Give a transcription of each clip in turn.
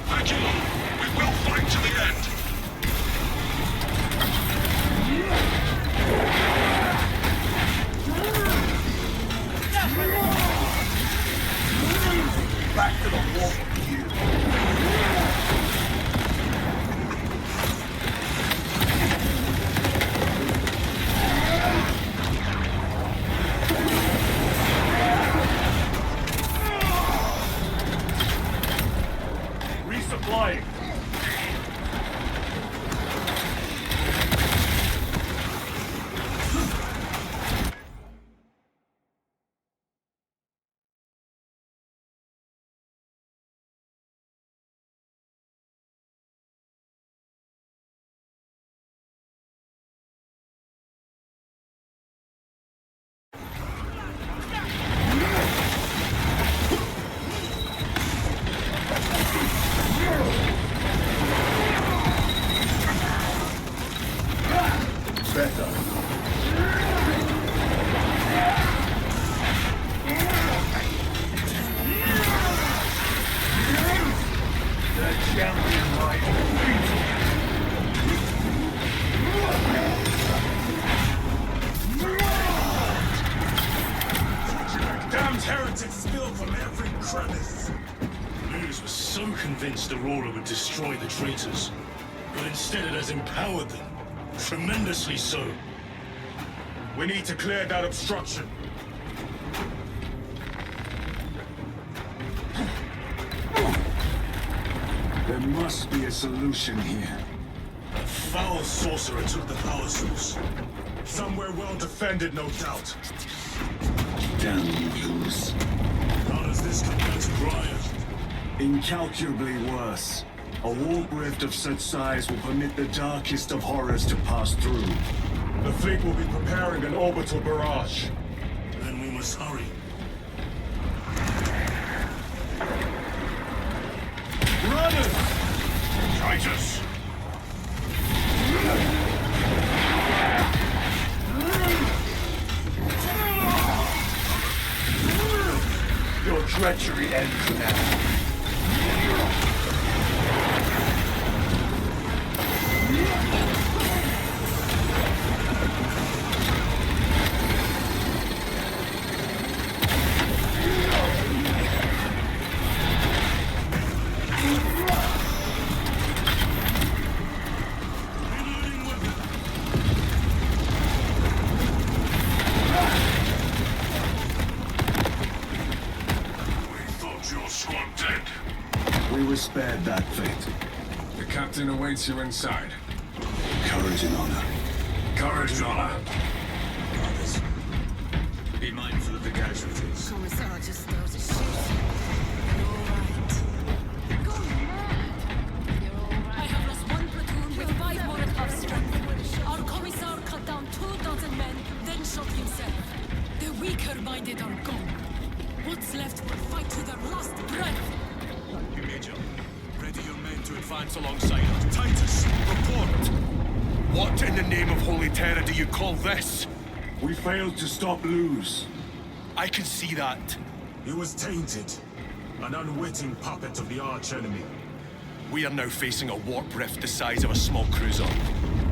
Agilon, we will fight to the end. Back to the wall, you. Resupplying. Luz was so convinced Aurora would destroy the traitors, but instead it has empowered them. Tremendously so. We need to clear that obstruction. There must be a solution here. A foul sorcerer took the power source. Somewhere well defended, no doubt. Damn you, Luz. How does this compare to Brian? Incalculably worse. A warp rift of such size will permit the darkest of horrors to pass through. The fleet will be preparing an orbital barrage. Then we must hurry. Runners! Traitors! Your treachery ends now. We were spared that fate. The captain awaits you inside. Courage and honor. Courage and honor. Brothers, be mindful of the casualties. Commissar just started shooting. You're all right. Go mad. You're all right. I have lost one platoon with 5 more at half strength. Our commissar cut down 24 men, then shot himself. The weaker-minded are gone. What's left will fight to their last breath. Major, ready your men to advance alongside us. Titus, report! What in the name of Holy Terra do you call this? We failed to stop Luz. I can see that. He was tainted. An unwitting puppet of the arch-enemy. We are now facing a warp rift the size of a small cruiser.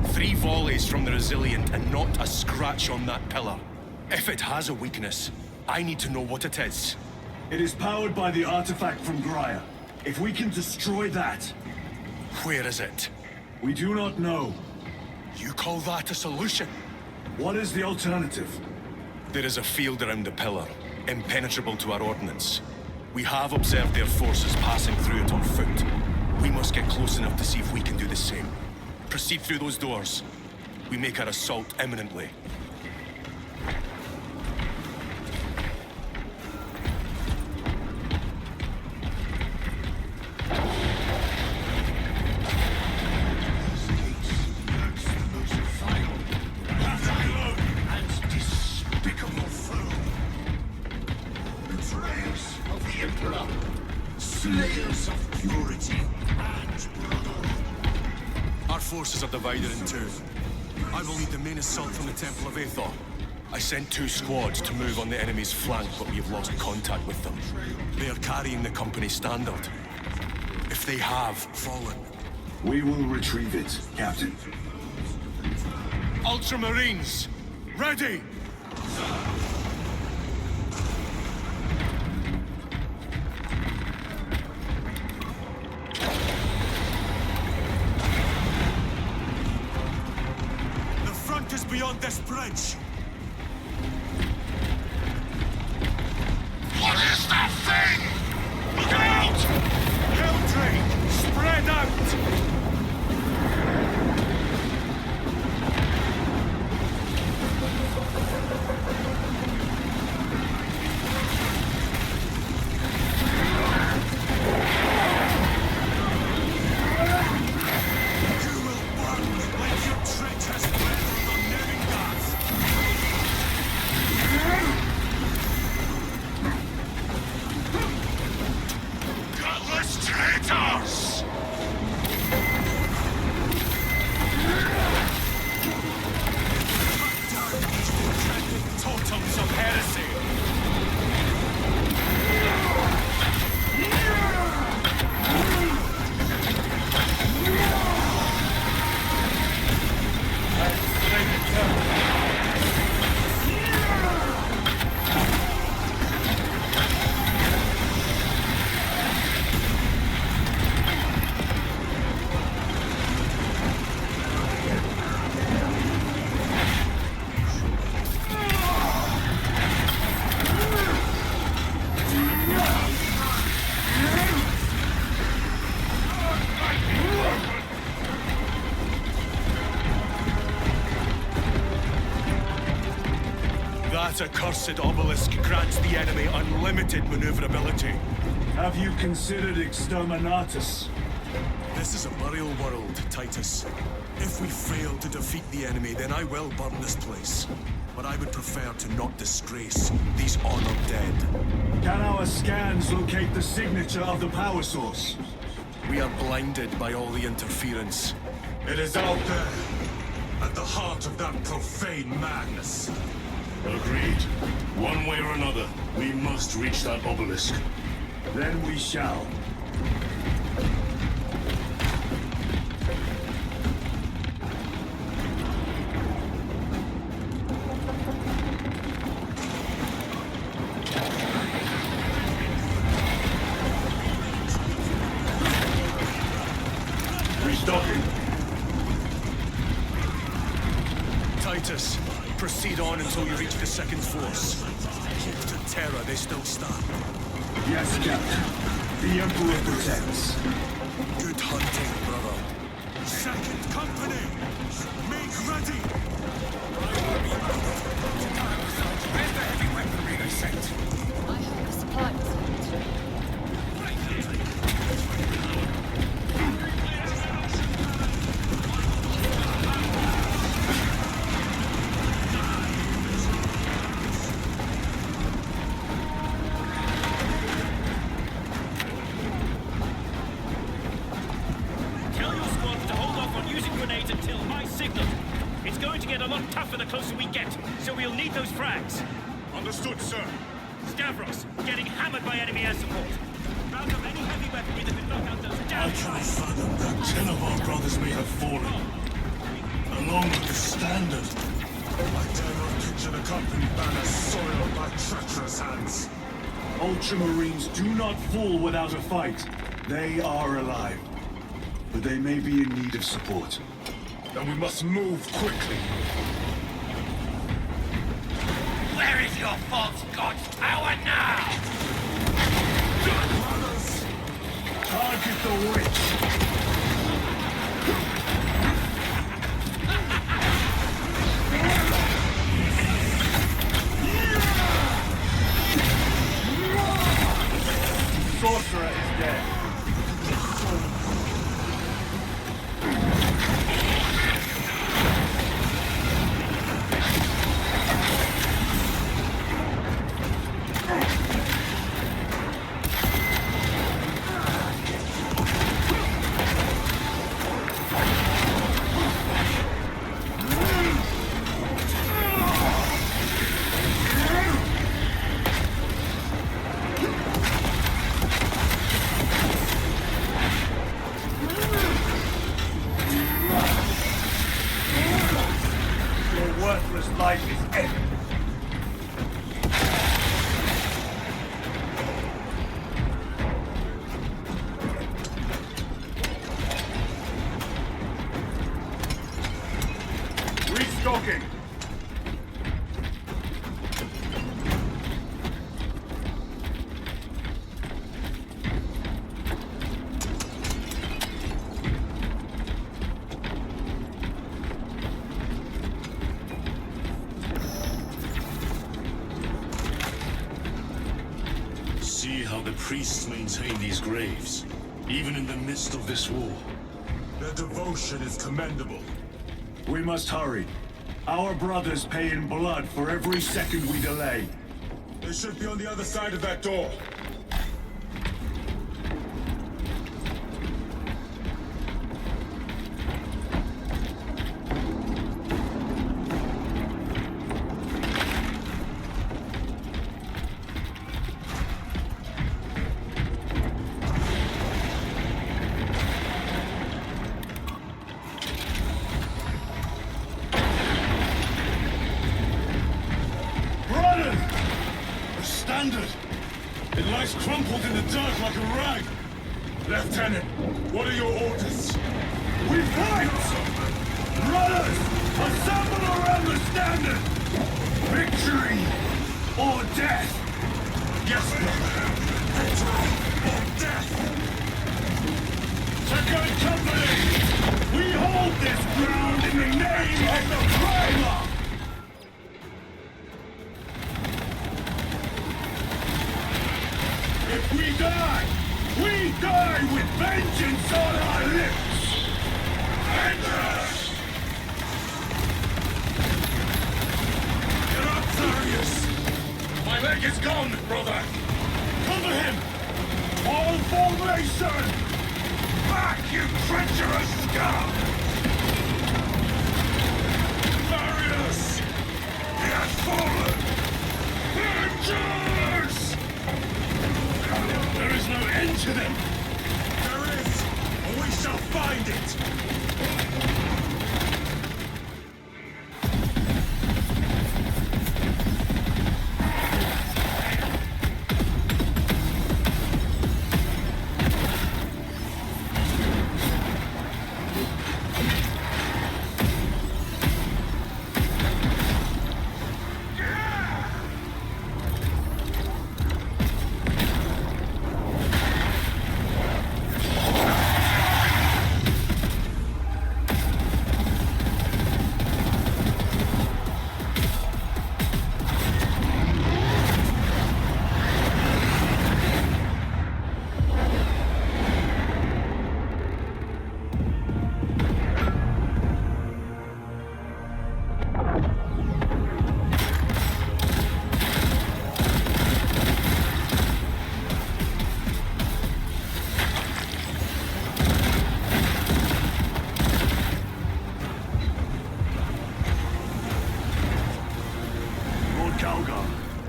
3 volleys from the Resilient and not a scratch on that pillar. If it has a weakness, I need to know what it is. It is powered by the artifact from Graia. If we can destroy that... Where is it? We do not know. You call that a solution? What is the alternative? There is a field around the pillar, impenetrable to our ordnance. We have observed their forces passing through it on foot. We must get close enough to see if we can do the same. Proceed through those doors. We make our assault imminently. Slayers of purity and brotherhood. Our forces are divided in two. I will lead the main assault from the Temple of Aethor. I sent 2 squads to move on the enemy's flank, but we've lost contact with them. They are carrying the company standard. If they have fallen. We will retrieve it, Captain. Ultramarines, ready! The front is beyond this bridge. What is that thing? Look out! Helltrain, spread out! You will burn like your traitors brethren on Nevingas. Gutless traitors! Totems of heresy! That accursed obelisk grants the enemy unlimited maneuverability. Have you considered Exterminatus? This is a burial world, Titus. If we fail to defeat the enemy, then I will burn this place. But I would prefer to not disgrace these honored dead. Can our scans locate the signature of the power source? We are blinded by all the interference. It is out there, at the heart of that profane madness. Agreed. One way or another, we must reach that obelisk. Then we shall. Restocking. Titus, proceed on until you reach the second force. Hope to terror they still stand. Yes, Captain. The Emperor protects. Good hunting, brother. Second company, make ready. I have the supplies. Tell your squads to hold off on using grenades until my signal. It's going to get a lot tougher the closer we get, so we'll need those frags. Understood, sir. Stavros, getting hammered by enemy air support. Round up any heavy weaponry that can knock out those I damn cannot fathom that 10 of our brothers may have fallen. Along with the standard. I dare not picture the company banner soiled by treacherous hands. Ultramarines do not fall without a fight. They are alive. But they may be in need of support. Then we must move quickly. Where is your false god's power now? Target the witch! Sorcerer is dead. talking! See how the priests maintain these graves, even in the midst of this war. Their devotion is commendable. We must hurry. Our brothers pay in blood for every second we delay. They should be on the other side of that door. Brothers! The standard! It lies crumpled in the dirt like a rag! Lieutenant, what are your orders? We fight! Brothers! Assemble around the standard! Victory! Or death! Yes, brother. Victory or death! Second Company! We hold this ground in the name of the Primer! If we die with vengeance on our lips! Vengeance! Get up, Darius! My leg is gone, brother! Cover him! All formation! Back, you treacherous scum! Darius! He has fallen! Vengeance! There is no end to them! There is, and we shall find it!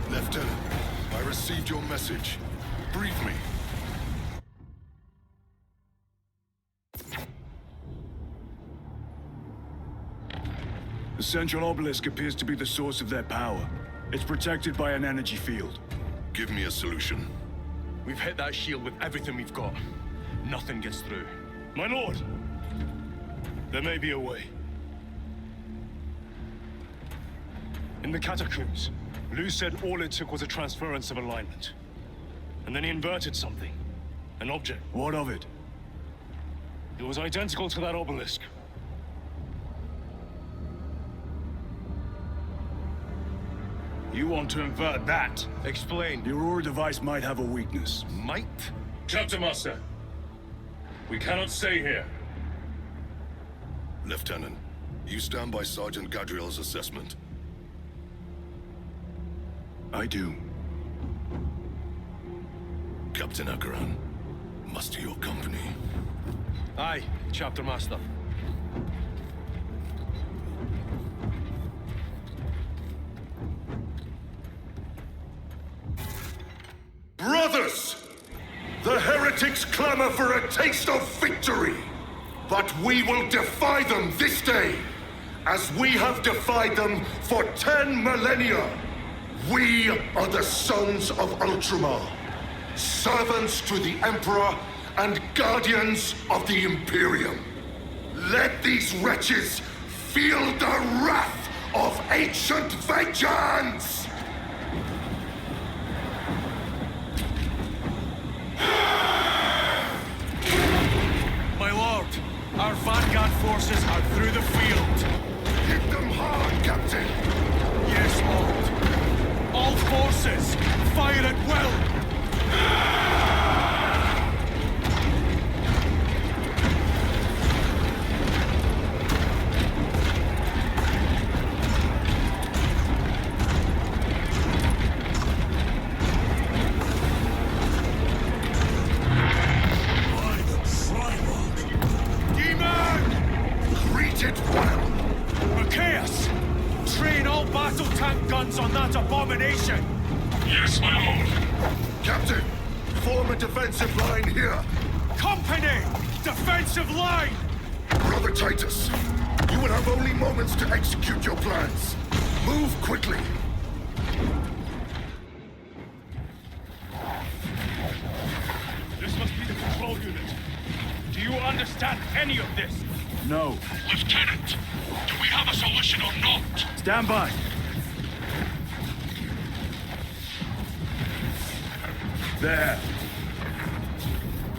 Lieutenant, I received your message. Brief me. The central obelisk appears to be the source of their power. It's protected by an energy field. Give me a solution. We've hit that shield with everything we've got. Nothing gets through. My lord! There may be a way. In the catacombs, Lu said all it took was a transference of alignment. And then he inverted something. An object. What of it? It was identical to that obelisk. You want to invert that? Explain. The Aurora device might have a weakness. Might? Chapter Master, we cannot stay here. Lieutenant, you stand by Sergeant Gadriel's assessment. I do. Captain Akaran, muster your company. Aye, Chapter Master. Brothers! The heretics clamor for a taste of victory! But we will defy them this day, as we have defied them for 10 millennia! We are the sons of Ultramar, servants to the Emperor and guardians of the Imperium. Let these wretches feel the wrath of ancient vengeance! My lord, our vanguard forces are through the field. Hit them hard, Captain! Yes, lord. All forces, fire at will! Greet it well! Macias! Train all battle tank guns on that abomination! Yes, my lord. Captain, form a defensive line here. Company! Defensive line! Brother Titus, you will have only moments to execute your plans. Move quickly. This must be the control unit. Do you understand any of this? No. Lieutenant, do we have a solution or not? Stand by. There.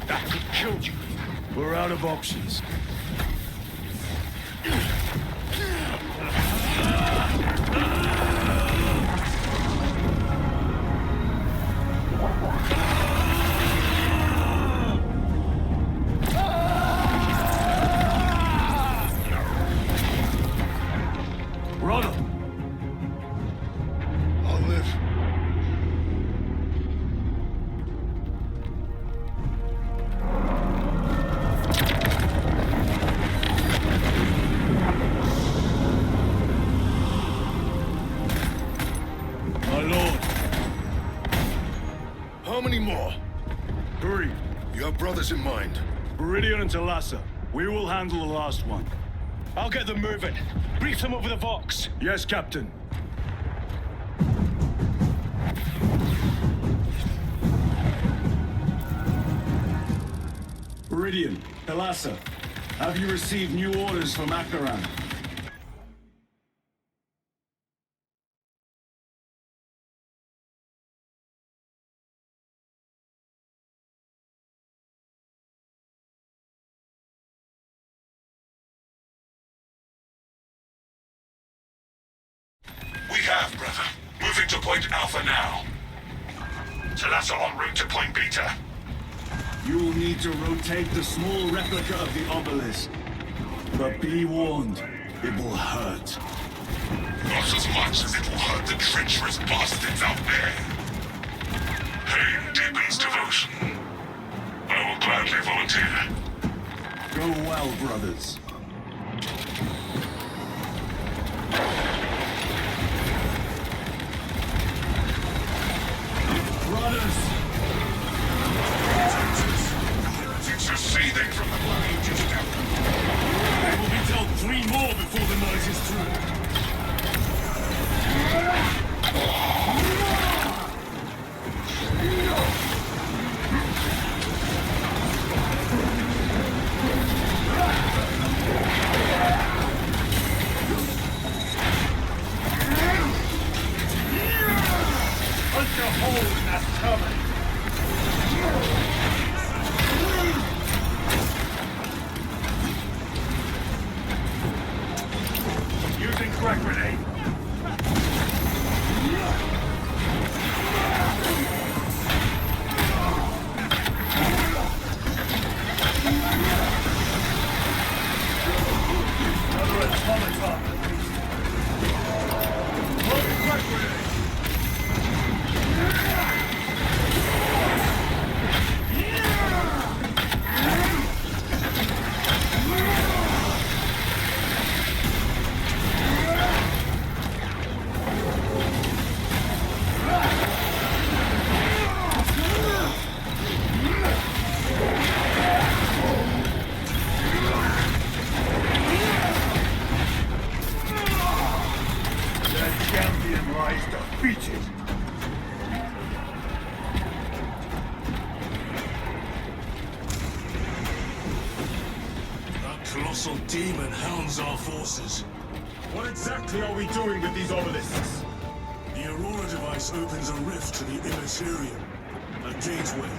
That could kill you. We're out of options. Ronald! I'll live. My lord. How many more? 3. You have brothers in mind. Viridian and Talassa. We will handle the last one. I'll get them moving. Brief them over the Vox. Yes, Captain. Viridian, Talassa, have you received new orders from Acheran? We have, brother. Moving to Point Alpha now. Talassa en route to Point Beta. You will need to rotate the small replica of the obelisk. But be warned, it will hurt. Not as much as it will hurt the treacherous bastards out there. Pain deepens devotion. I will gladly volunteer. Go well, brothers. Brothers! Heretics are seething from the bloody just out. They will be dealt 3 more before the night is through. Punch a hole in that cover. Using crack grenade. Another automaton. Loading crack grenade. Champion lies defeated. That colossal demon hounds our forces. What exactly are we doing with these obelisks? The Aurora device opens a rift to the Immaterium. A gateway.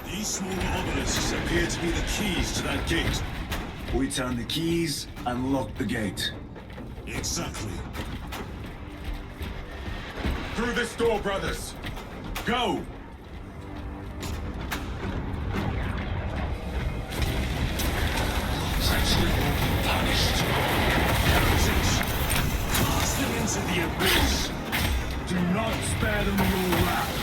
These smaller obelisks appear to be the keys to that gate. We turn the keys and lock the gate. Exactly. Through this door, brothers! Go! Treachery will be punished. Heretics, cast them into the abyss. Do not spare them your wrath.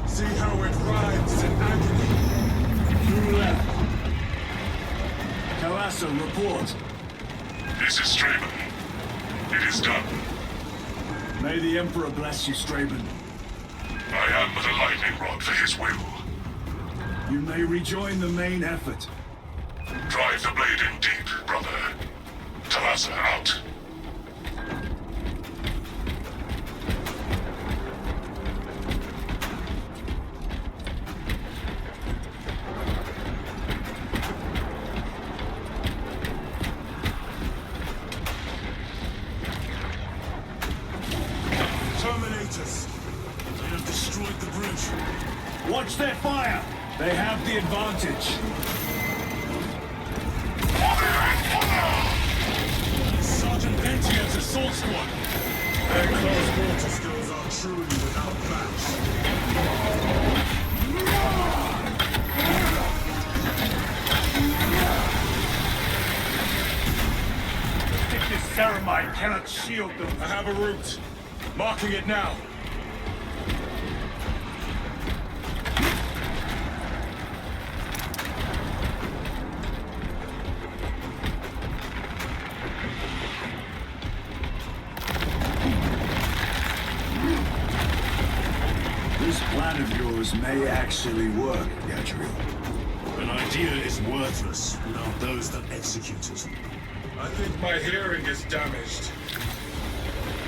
See how it writhes in agony. Through left. Kalasa, report. This is Straben. It is done. May the Emperor bless you, Straben. I am but a lightning rod for his will. You may rejoin the main effort. Drive the blade in deep, brother. Talassa out. Terminators! They have destroyed the bridge. Watch their fire! They have the advantage. Sergeant Ventia's assault squad. Their close water skills are truly without match. Thickness ceramide cannot shield them. I have a route. Marking it now. This plan of yours may actually work, Gadriel. An idea is worthless without those that execute it. I think my hearing is damaged.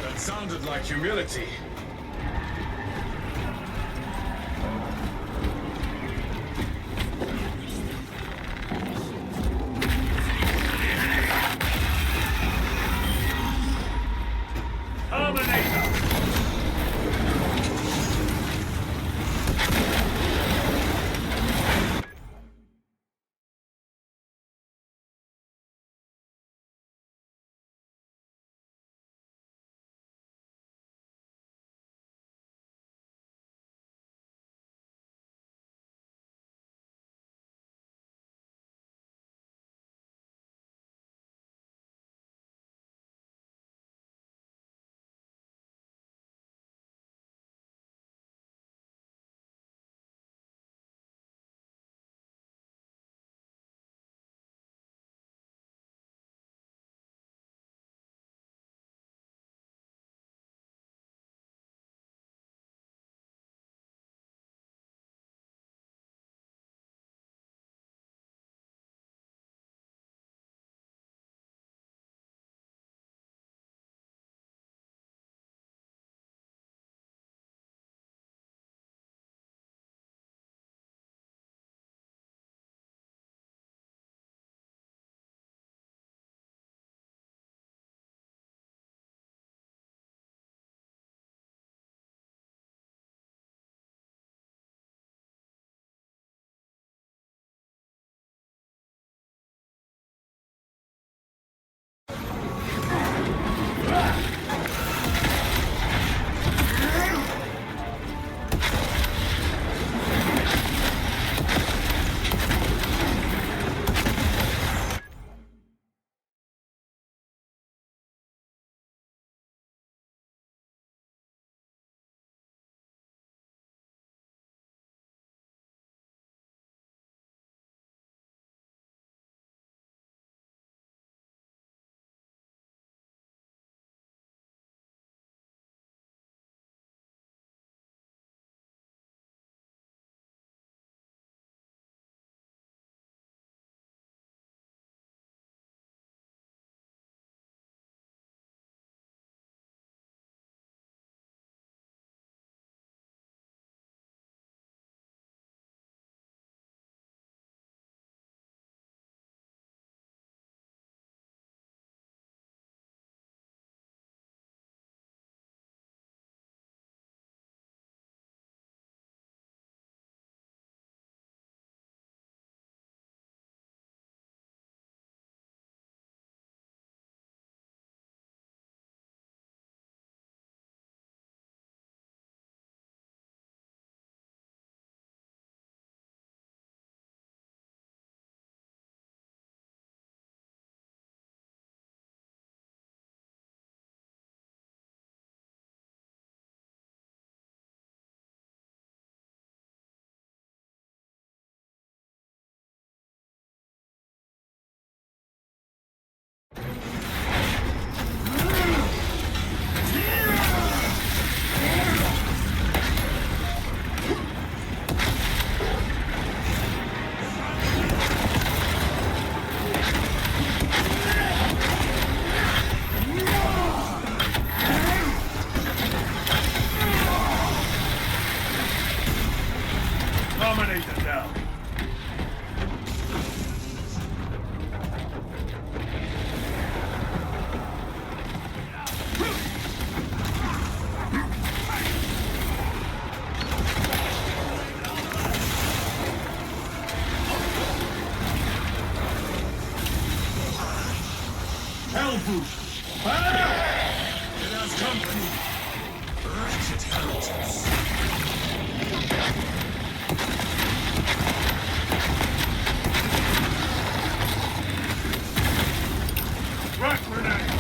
That sounded like humility. Dominator now. Hellbrute! It has company. Wretched heretics. Rock grenade!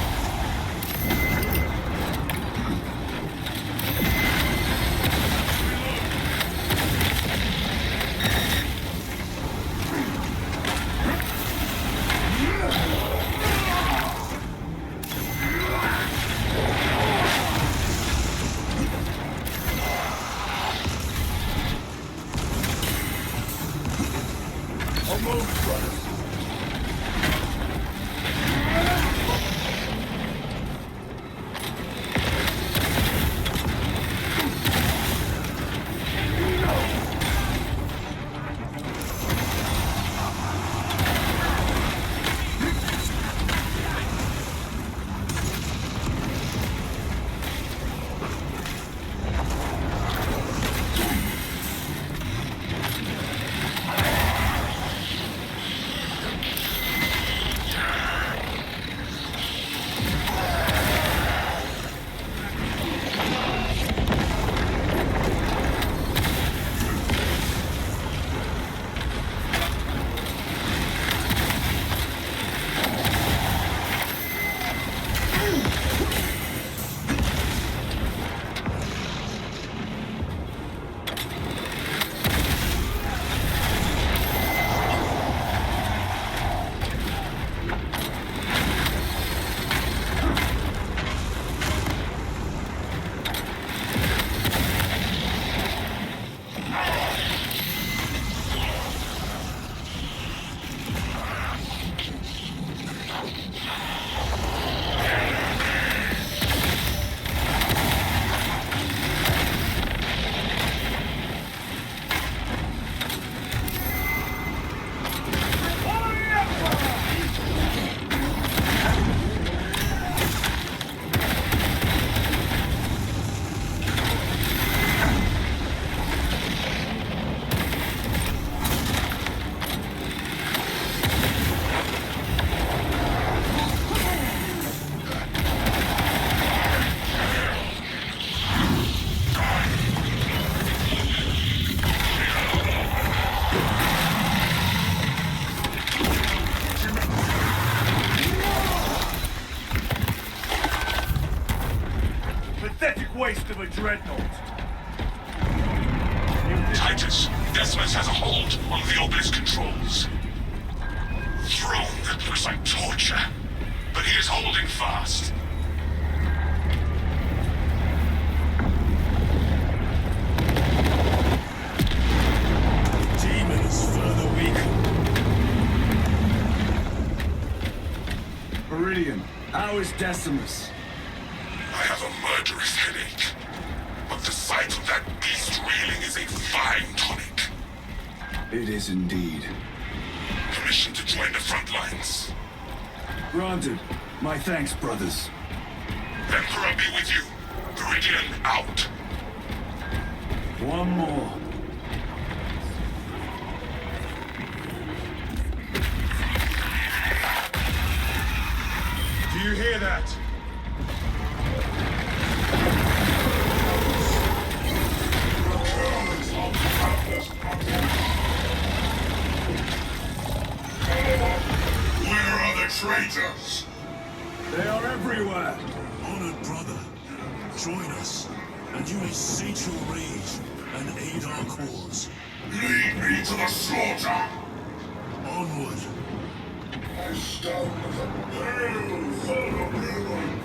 Pathetic waste of a dreadnought. Titus, Decimus has a hold on the Obelisk controls. Throne that looks like torture, but he is holding fast. Demon is further weakened. Meridian, how is Decimus? I have a murderous headache, but the sight of that beast reeling is a fine tonic. It is indeed. Permission to join the front lines. Granted. My thanks, brothers. Emperor be with you. Meridian out. One more. Do you hear that? Where are the traitors? They are everywhere. Honored brother, join us, and you may sate your rage and aid our cause. Lead me to the slaughter! Onward. I stand as a pale son of human.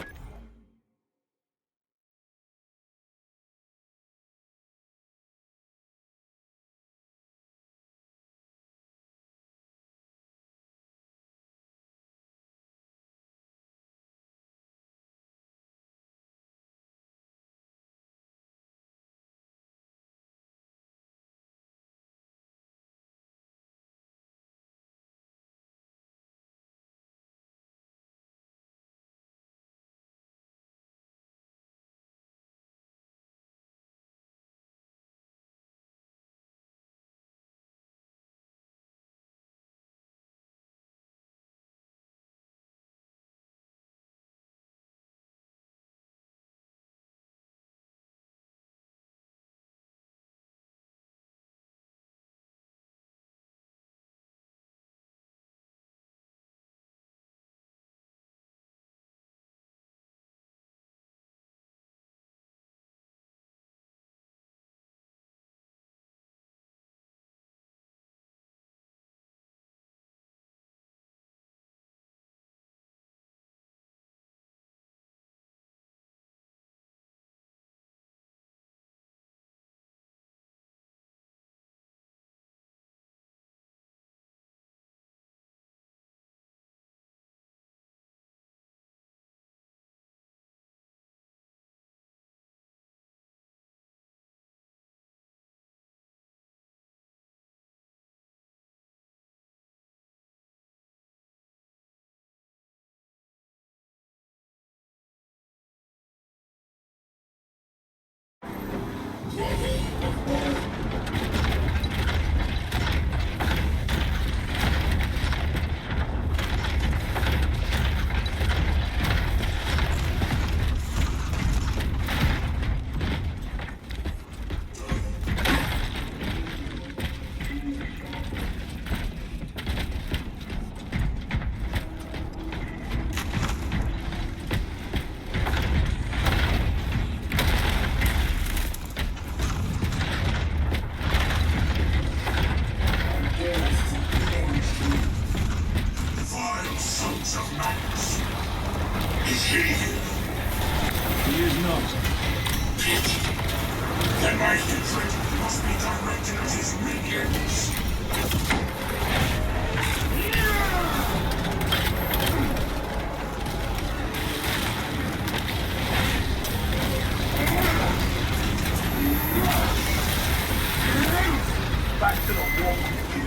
back to the wall with you.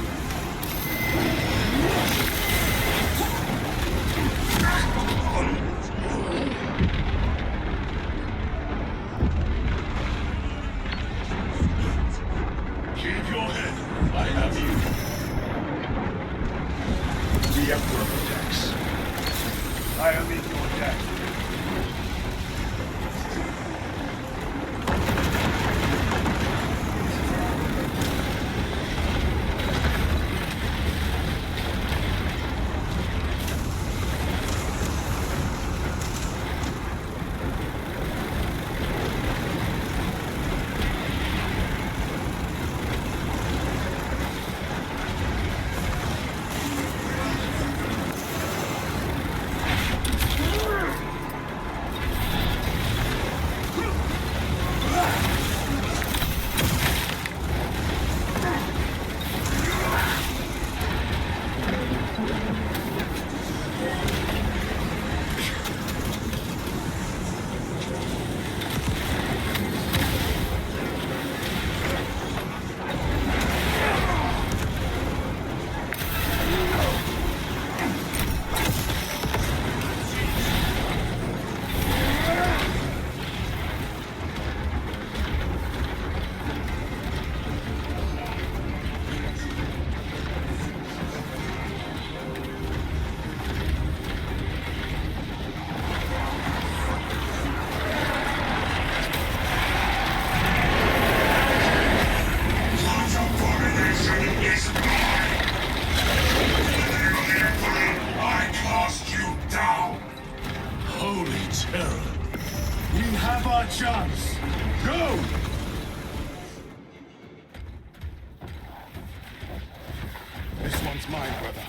Keep your head. I have you. The Emperor protects. I am in your debt. Chance! Go! This one's mine, brother.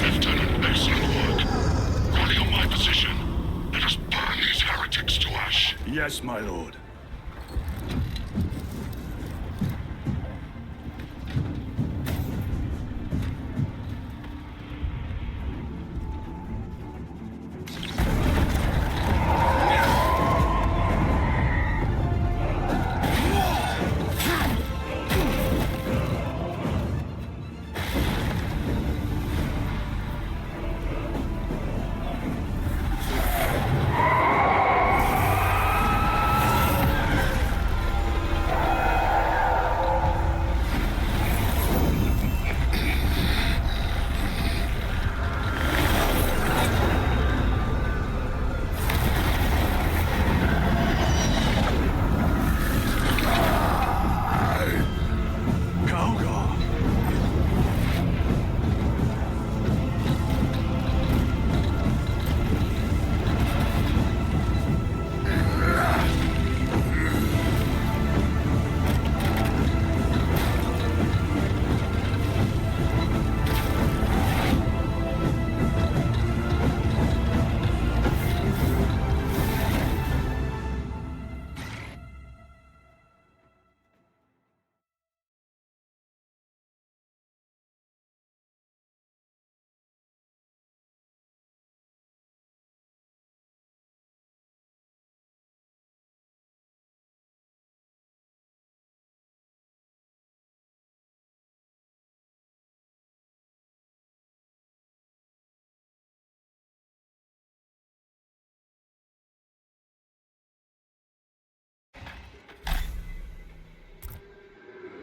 Lieutenant, excellent work. Rally on my position. Let us burn these heretics to ash. Yes, my lord.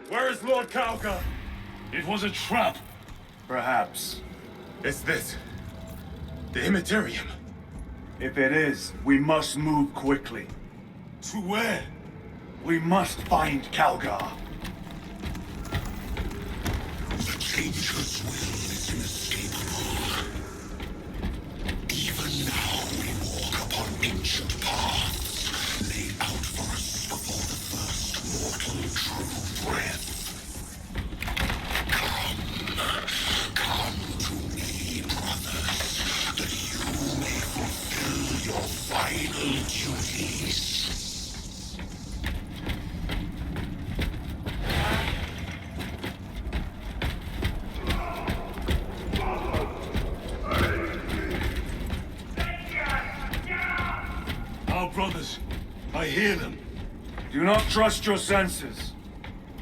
Where is Lord Kauka? It was a trap. Perhaps. Is this the Immaterium? If it is, we must move quickly. To where? We must find Calgar. The Changer's will is inescapable. Even now we walk upon ancient paths laid out for us before the first mortal true breath. Come to me. legal duties. Our brothers, I hear them. Do not trust your senses.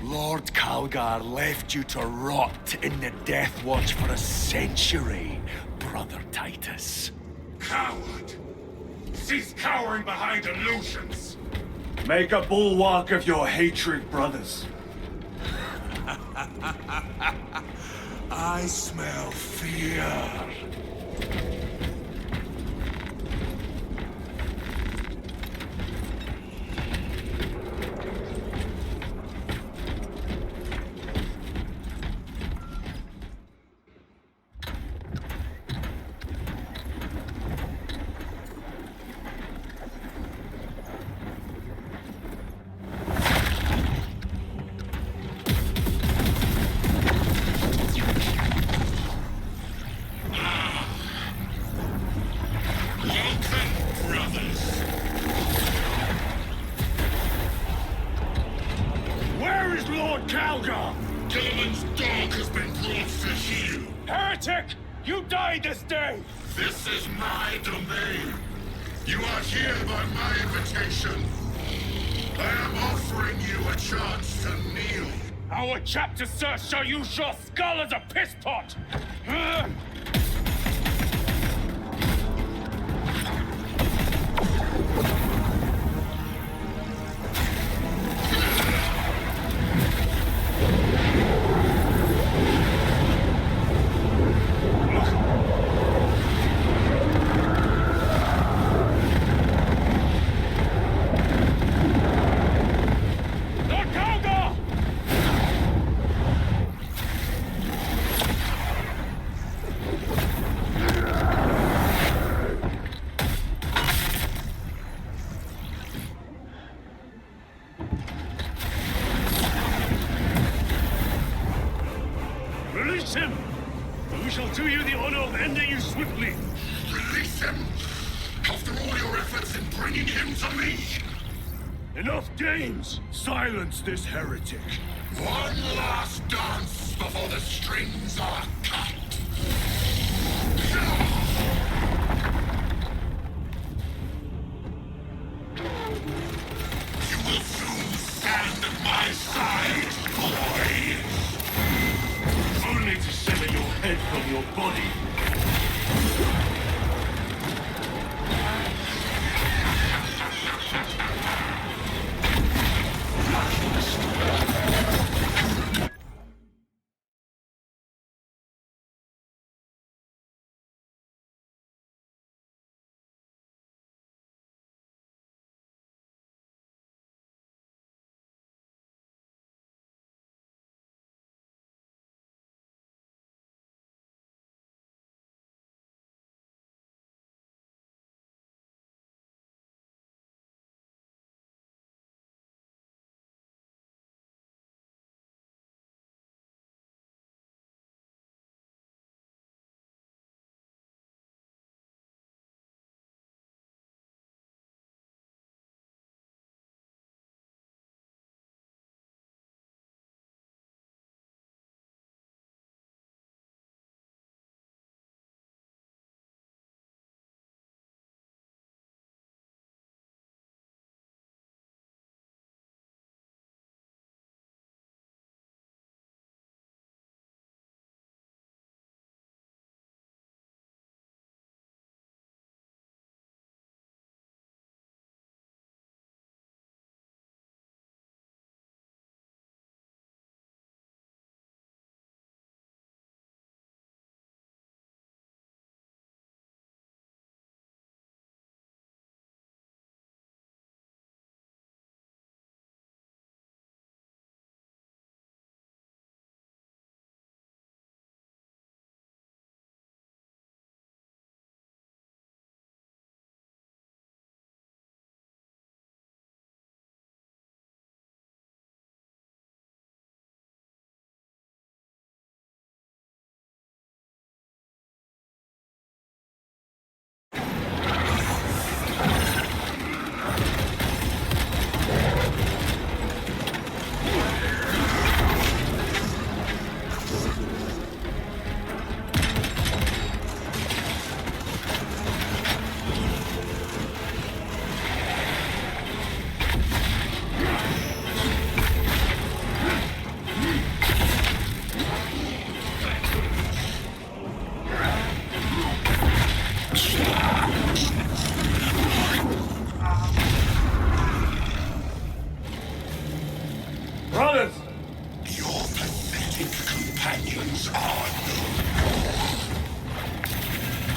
Lord Calgar left you to rot in the Death Watch for a century, Brother Titus. Coward! Cease cowering behind illusions! Make a bulwark of your hatred, brothers. I smell fear. Where is Lord Calgar? Gilliman's dog has been brought to heel. Heretic! You died this day! This is my domain. You are here by my invitation. I am offering you a chance to kneel. Our chapter, sir, shall use your skull as a piss pot! Lord Calgar! Release him! And we shall do you the honor of ending you swiftly. Release him! After all your efforts in bringing him to me! Enough games! Silence this heretic! One last dance before the strings are cut! You will soon stand at my side, boy! Only to sever your head from your body!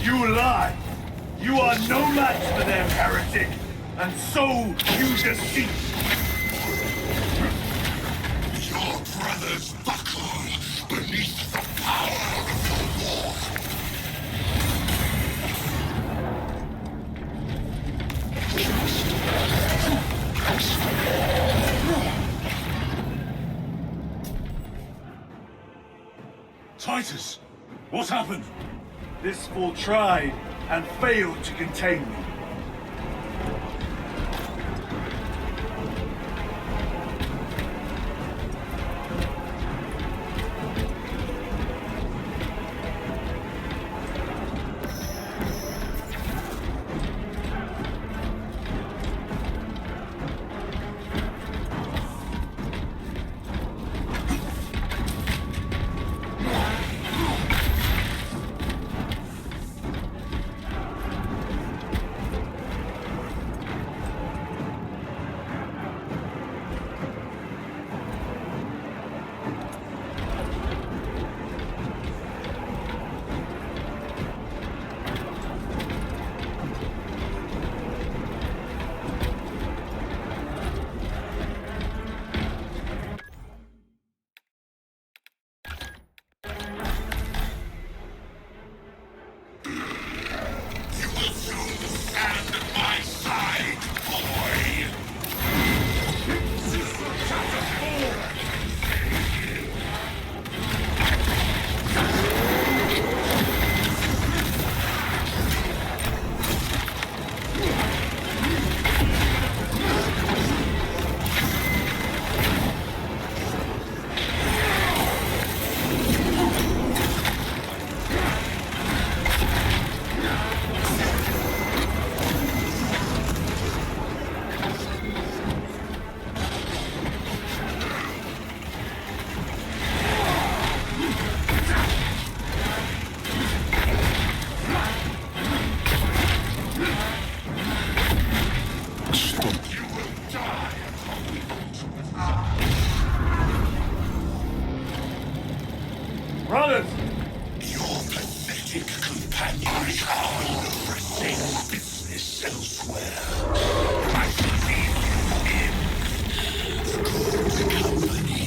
You lie! You are no match for them, heretic! And so you deceive! Your brothers buckle beneath the power of the war. Titus, what happened? This fool tried and failed to contain me. Brothers! Your pathetic companions are in the same business elsewhere. I shall leave you in good company.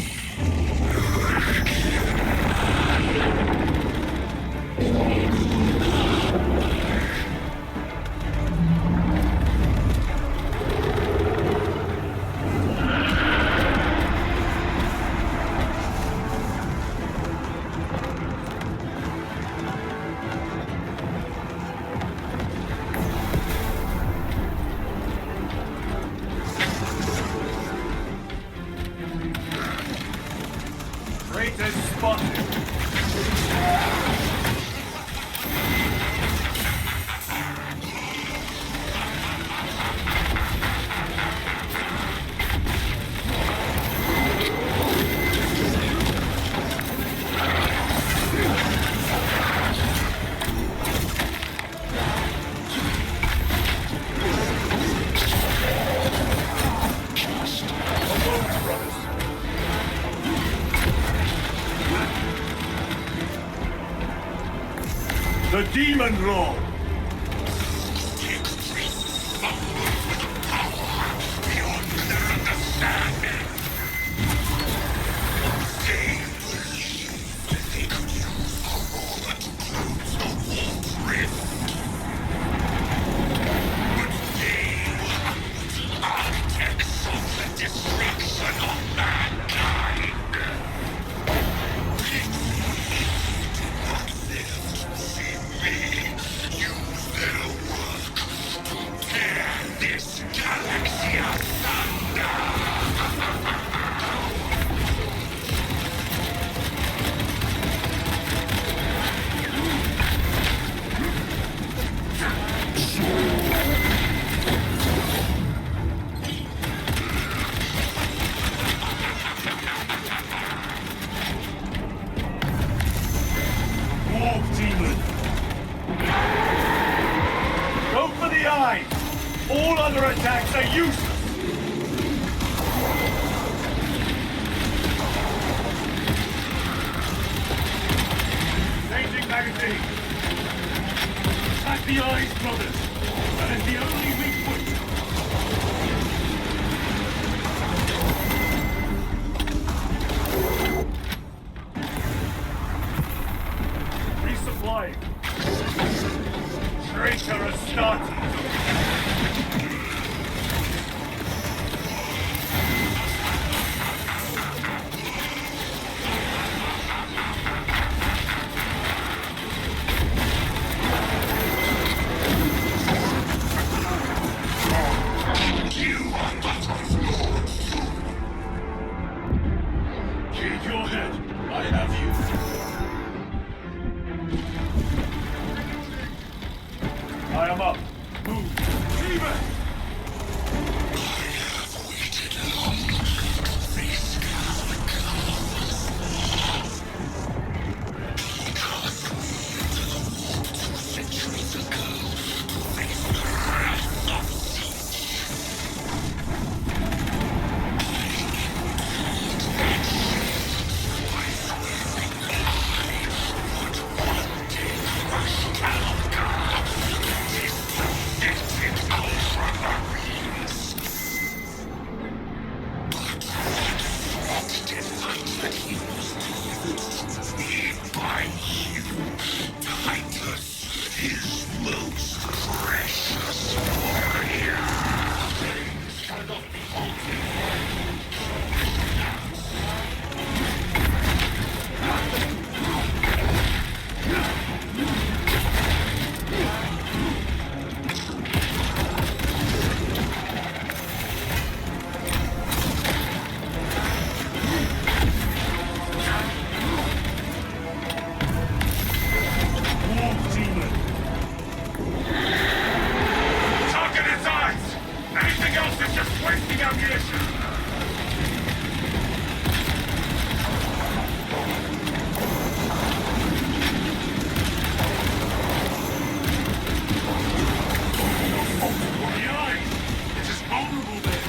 Traitors spotted! The Demon Lord! All other attacks are useless! Changing magazine! Attack the eyes, brothers! That is the only weak point! Resupplying. Traitor Astarte! Keep your head. I have you. I am up. Move. Demon! Target its eyes! Anything else is just wasting ammunition! The eyes! It is vulnerable there!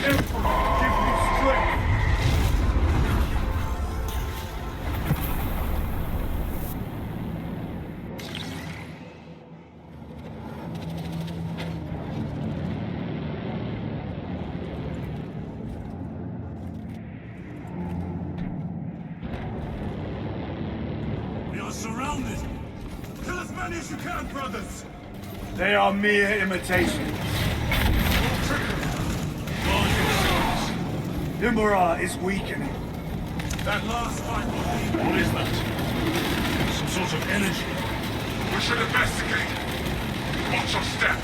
Emperor, give me strength! We are surrounded. Kill as many as you can, brothers. They are mere imitation. Imra is weakening. That last fight will be. What is that? Some sort of energy. We should investigate. Watch your step.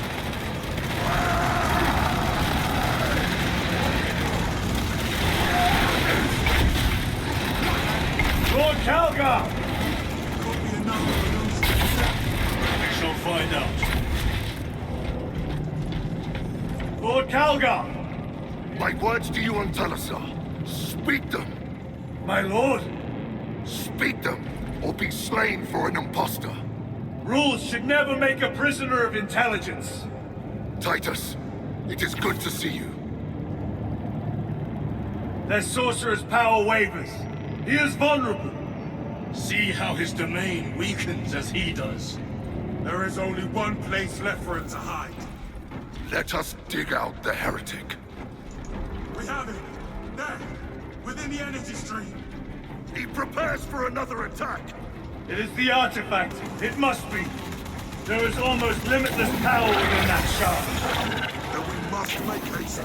Lord Calgar! Could be another illusion. We shall find out. Lord Calgar! My words to you on Talasar. Speak them. My lord, Speak them, or be slain for an impostor. rules should never make a prisoner of intelligence. Titus, it is good to see you. Their sorcerer's power wavers. He is vulnerable. See how his domain weakens as he does. There is only one place left for him to hide. Let us dig out the heretic. We have him. There. Within the energy stream. He prepares for another attack. It is the artifact. It must be. There is almost limitless power within that shard. Then we must make haste.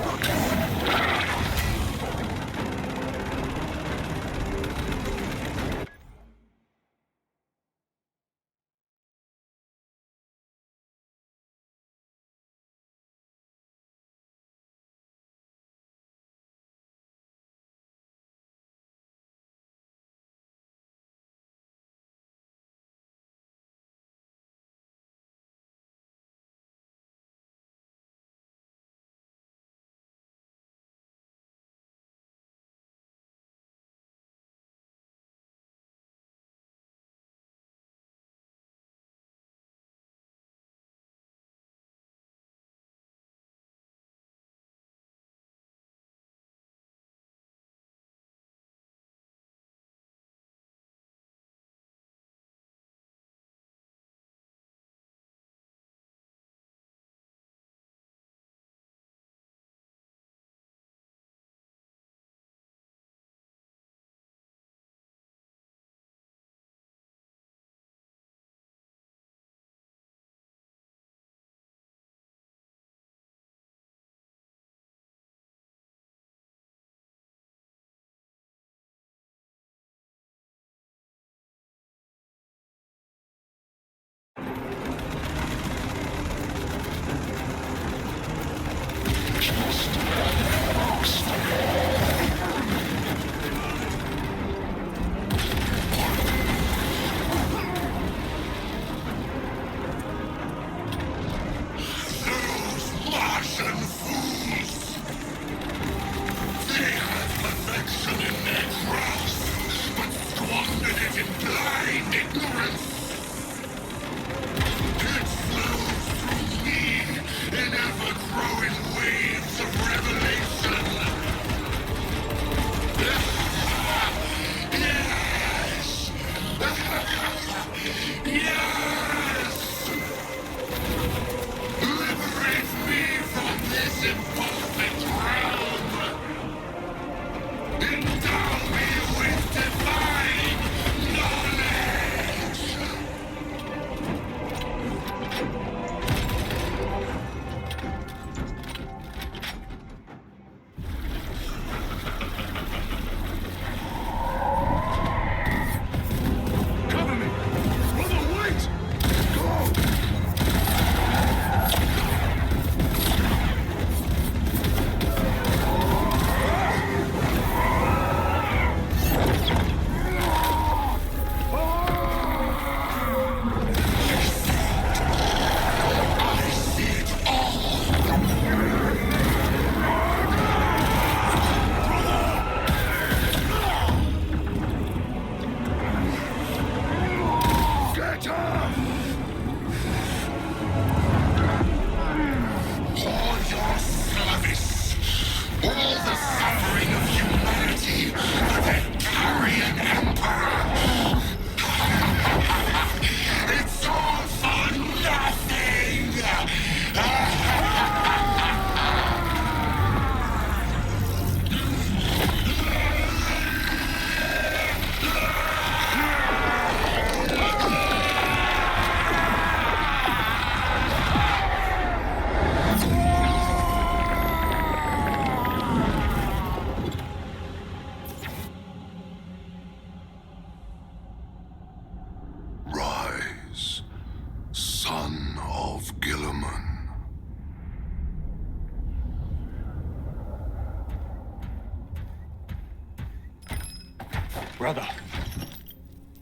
Brother,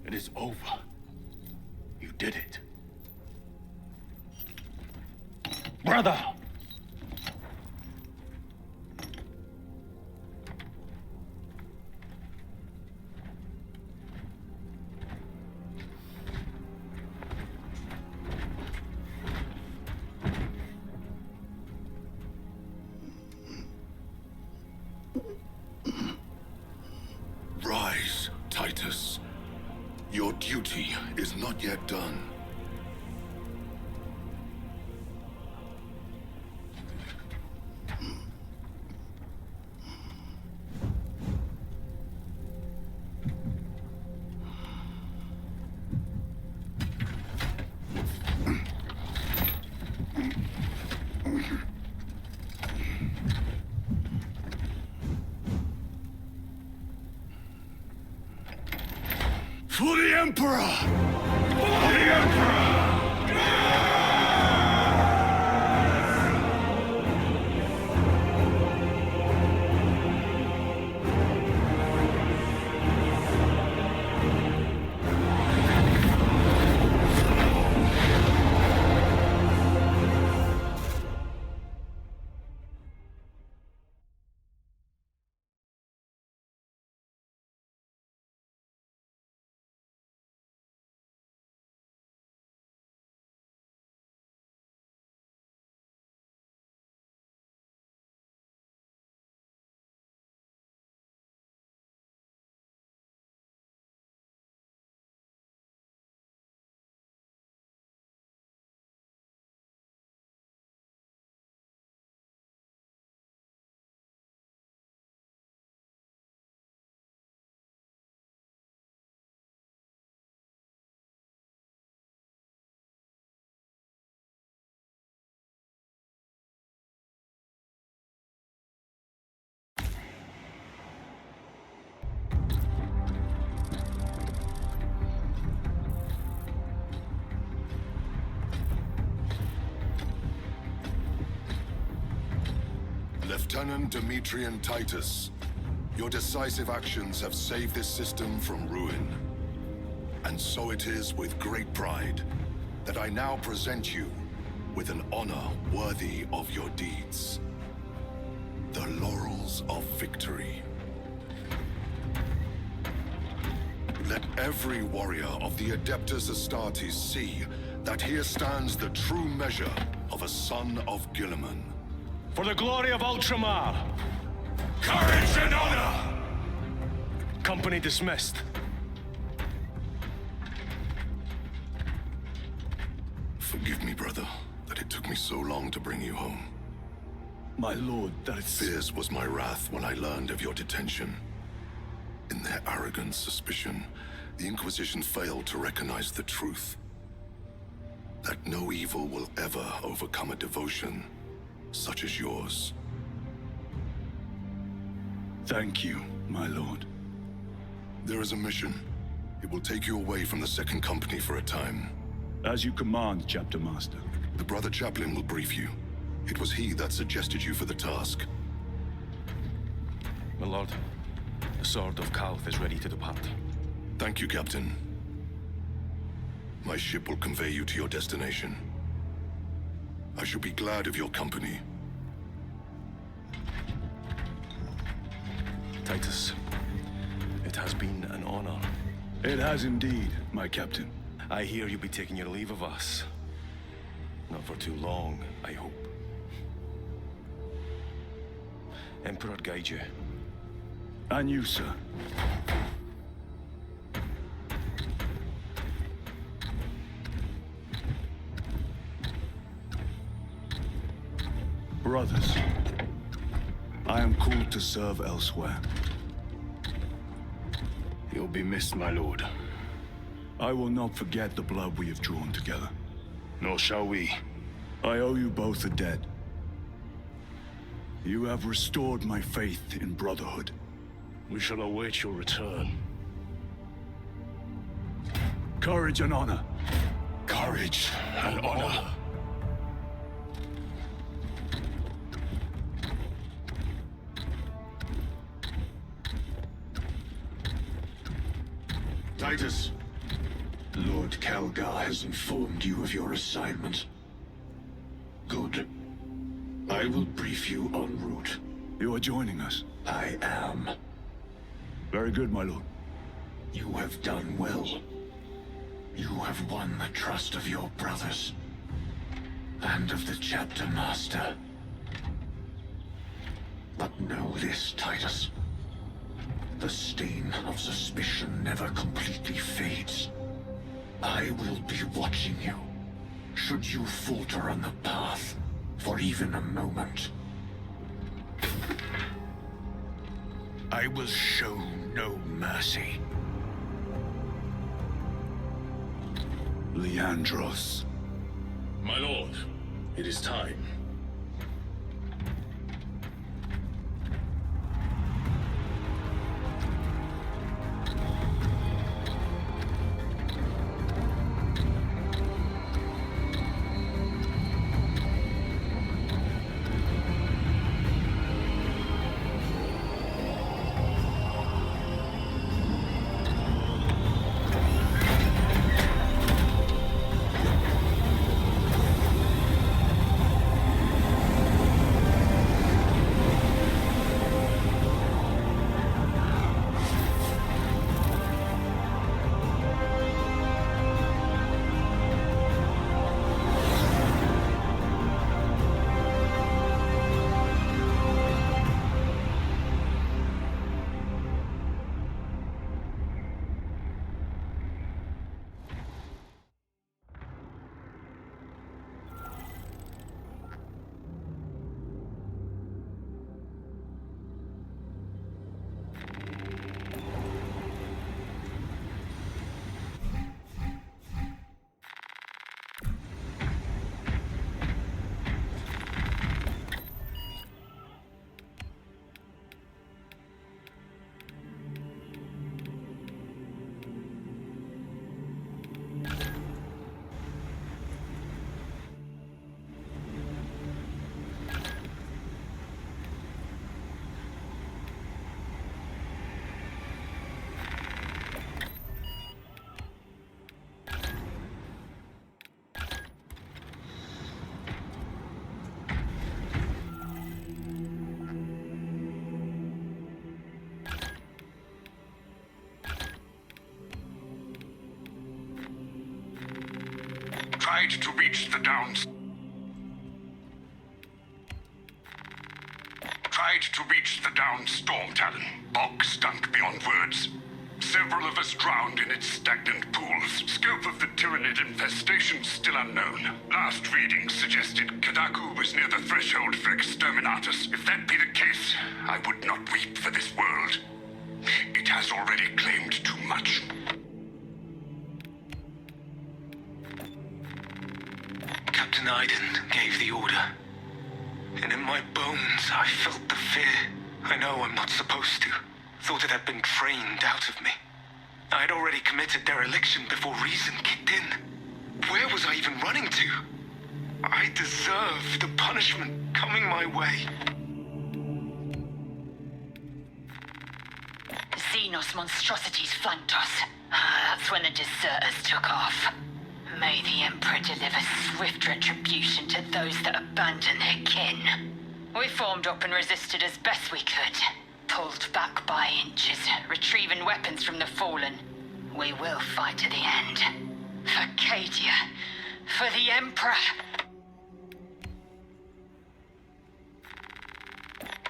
it is over. You did it. Brother! Rise, Titus. Your duty is not yet done. For the Emperor! For the Emperor! Lieutenant Demetrian Titus, your decisive actions have saved this system from ruin. And so it is with great pride that I now present you with an honor worthy of your deeds. The Laurels of Victory. Let every warrior of the Adeptus Astartes see that here stands the true measure of a son of Guilliman. For the glory of Ultramar! Courage and honor! Company dismissed. Forgive me, brother, that it took me so long to bring you home. My lord, that is... Fierce was my wrath when I learned of your detention. In their arrogant suspicion, the Inquisition failed to recognize the truth. That no evil will ever overcome a devotion such as yours. Thank you, my lord. There is a mission. It will take you away from the Second Company for a time. As you command, Chapter Master. The Brother Chaplain will brief you. It was he that suggested you for the task. My lord, the Sword of Kalth is ready to depart. Thank you, Captain. My ship will convey you to your destination. I shall be glad of your company. Titus, it has been an honor. It has indeed, my captain. I hear you'll be taking your leave of us. Not for too long, I hope. Emperor guide you. And you, sir. Brothers, I am called to serve elsewhere. You'll be missed, my lord. I will not forget the blood we have drawn together. Nor shall we. I owe you both a debt. You have restored my faith in brotherhood. We shall await your return. Courage and honor. Courage and honor. Titus, Lord Calgar has informed you of your assignment. Good. I will brief you en route. You are joining us. I am. Very good, my lord. You have done well. You have won the trust of your brothers. And of the chapter master. But know this, Titus. The stain of suspicion never completely fades. I will be watching you, should you falter on the path for even a moment. I will show no mercy. Leandros. My lord, it is time. Tried to reach the downs. Tried to reach the down storm talon. Bog stunk beyond words. Several of us drowned in its stagnant pools. Scope of the Tyranid infestation still unknown. Last readings suggested Kadaku was near the threshold for Exterminatus. If that be the case, I would not weep for this world. It has already claimed too much. Captain Iden gave the order. And in my bones, I felt the fear. I know I'm not supposed to. Thought it had been drained out of me. I had already committed dereliction before reason kicked in. Where was I even running to? I deserve the punishment coming my way. Xenos monstrosities flanked us. That's when the deserters took off. May the Emperor deliver swift retribution to those that abandon their kin. We formed up and resisted as best we could. Pulled back by inches, retrieving weapons from the fallen. We will fight to the end. For Cadia. For the Emperor.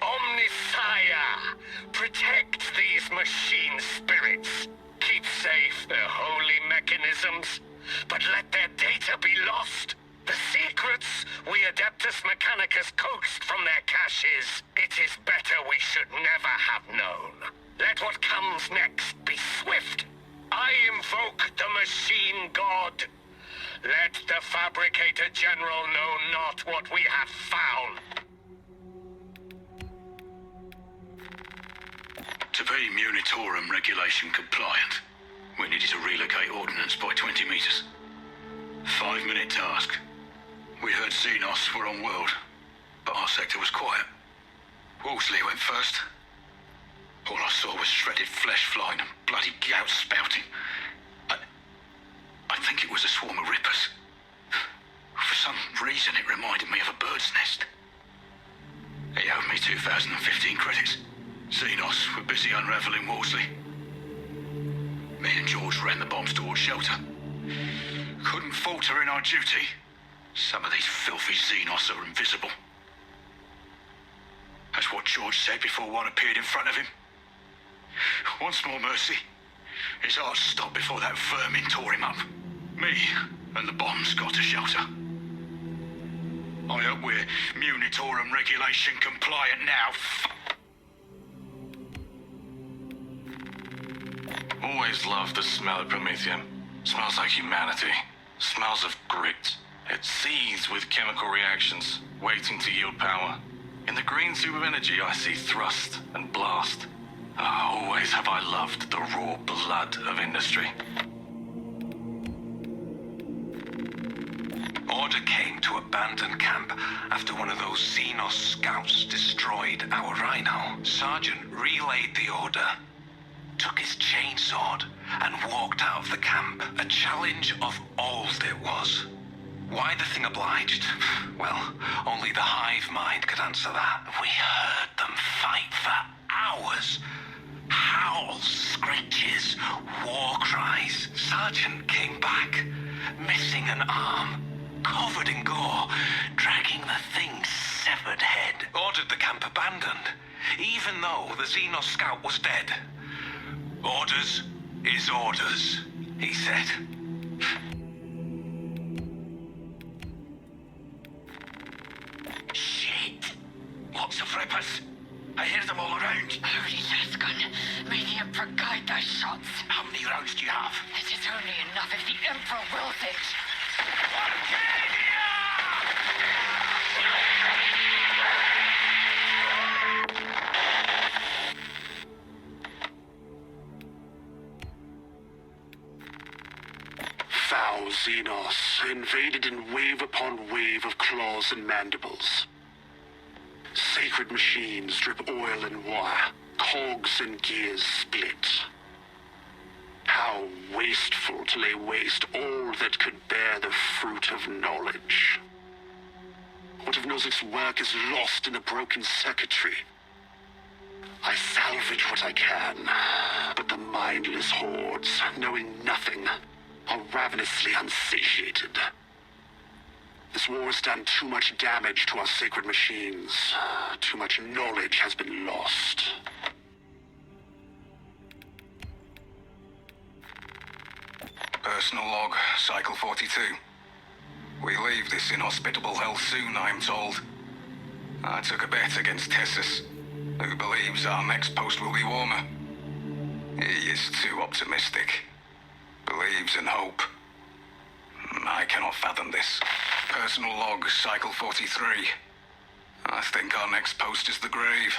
Omnissiah! Protect these machine spirits. Keep safe their holy mechanisms. But let their data be lost. The secrets we Adeptus Mechanicus coaxed from their caches. It is better we should never have known. Let what comes next be swift. I invoke the machine god. Let the Fabricator General know not what we have found. To be Munitorum regulation compliant, we needed to relocate ordnance by 20 meters. 5-minute task. We heard Xenos were on world, but our sector was quiet. Wolseley went first. All I saw was shredded flesh flying and bloody gout spouting. think it was a swarm of rippers. For some reason, it reminded me of a bird's nest. He owed me 2015 credits. Xenos were busy unraveling Worsley. Me and George ran the bombs towards shelter. Couldn't falter in our duty. Some of these filthy Xenos are invisible. That's what George said before one appeared in front of him. Once more mercy. His heart stopped before that vermin tore him up. Me and the bombs got to shelter. I hope we're Munitorum regulation compliant now. Always loved the smell of Promethium. Smells like humanity. Smells of grit. It seethes with chemical reactions, waiting to yield power. In the green tube of energy, I see thrust and blast. Always have I loved the raw blood of industry. Order came to abandon camp after one of those Xenos scouts destroyed our Rhino. Sergeant relayed the order, took his chainsword, and walked out of the camp. A challenge of old it was. Why the thing obliged? Well, only the hive mind could answer that. We heard them fight for hours. Howls, screeches, war cries. Sergeant came back, missing an arm, covered in gore, dragging the thing's severed head. Ordered the camp abandoned, even though the Xenos scout was dead. Orders is orders, he said. Shit! Lots of rippers. I hear them all around. Hurry, Zasgun. May the Emperor guide thy shots. How many rounds do you have? It is only enough if the Emperor wills it. Foul Xenos invaded in wave upon wave of claws and mandibles. Sacred machines drip oil and wire, cogs and gears split. How wasteful to lay waste all that could bear the fruit of knowledge. What if Nozik's work is lost in the broken circuitry? I salvage what I can, but the mindless hordes, knowing nothing, are ravenously unsatiated. This war has done too much damage to our sacred machines. Too much knowledge has been lost. Personal log, Cycle 42. We leave this inhospitable hell soon, I'm told. I took a bet against Tessus, who believes our next post will be warmer. He is too optimistic. Believes in hope. I cannot fathom this. Personal log, Cycle 43. I think our next post is the grave.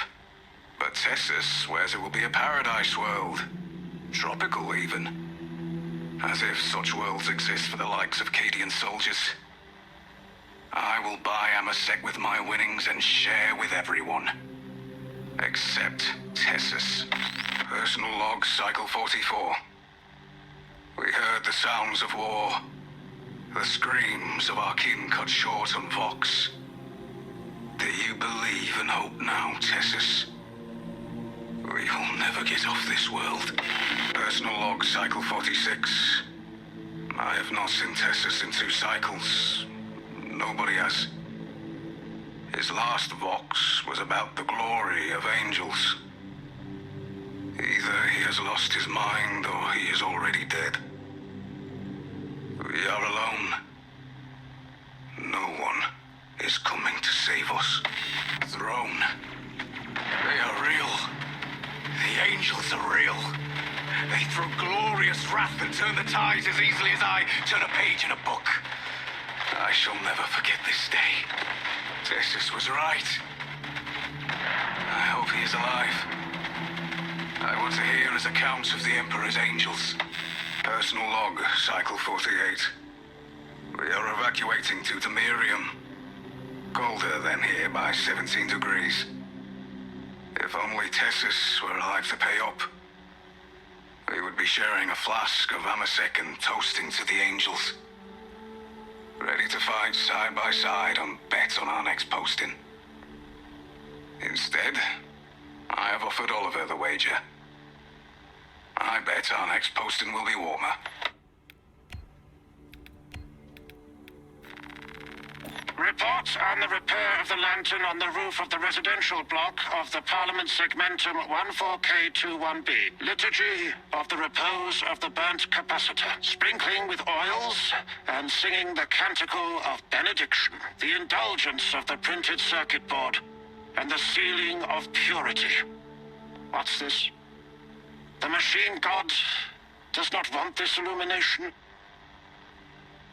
But Tessus swears it will be a paradise world. Tropical, even. As if such worlds exist for the likes of Cadian soldiers. I will buy Amasek with my winnings and share with everyone. Except Tessus. Personal log, Cycle 44. We heard the sounds of war. The screams of our kin cut short on Vox. Do you believe and hope now, Tessus? We will never get off this world. Personal log, Cycle 46. I have not seen Tessus in 2 cycles. Nobody has. His last Vox was about the glory of angels. Either he has lost his mind or he is already dead. We are alone. No one is coming to save us. Throne. They are real. The angels are real. They throw glorious wrath and turn the tides as easily as I turn a page in a book. I shall never forget this day. Tessus was right. I hope he is alive. I want to hear his accounts of the Emperor's angels. Personal log, Cycle 48. We are evacuating to Demirium. Colder than here by 17 degrees. If only Tessus were alive to pay up. we would be sharing a flask of Amasek and toasting to the angels. Ready to fight side by side and bet on our next posting. Instead, I have offered Oliver the wager. I bet our next posting will be warmer. Report on the repair of the lantern on the roof of the residential block of the Parliament Segmentum 14K21B. Liturgy of the repose of the burnt capacitor. Sprinkling with oils and singing the canticle of benediction. The indulgence of the printed circuit board. And the sealing of purity. What's this? The machine god does not want this illumination.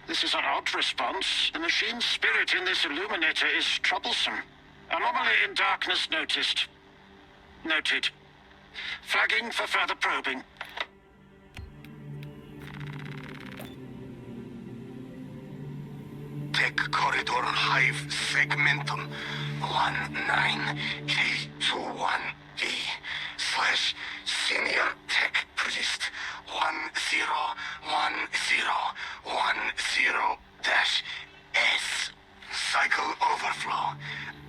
This is an odd response. The machine spirit in this illuminator is troublesome. Anomaly in darkness noticed. Noted. Flagging for further probing. Tech Corridor Hive Segmentum 19K21V/Senior Tech Priest 101010-S. Cycle overflow.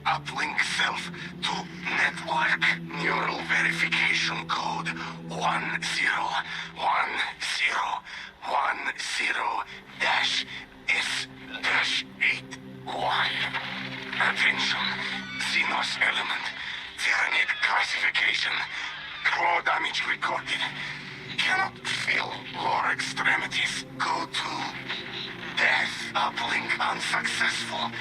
Uplink self to network. Neural verification code 101010-S-81. Attention. Xenos element. Tyranid classification. Claw damage recorded. Cannot feel lower extremities. Go to death. Uplink unsuccessful.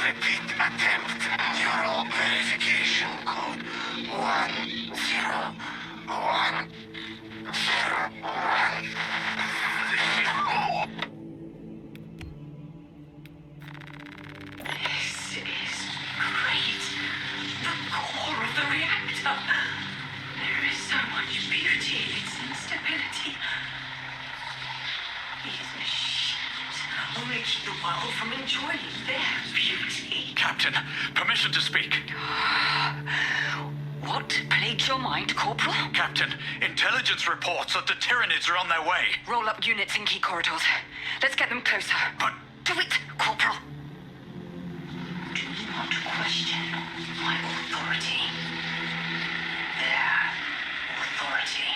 Repeat attempt. Neural verification code 101010. This is great. The core of the reactor. There is so much beauty in its instability. These machines only keep the world from enjoying their beauty. Captain, permission to speak. What plagued your mind, Corporal? Captain, intelligence reports that the Tyranids are on their way. Roll up units in key corridors. Let's get them closer. But... Do it, Corporal. Do not question my authority. Their authority.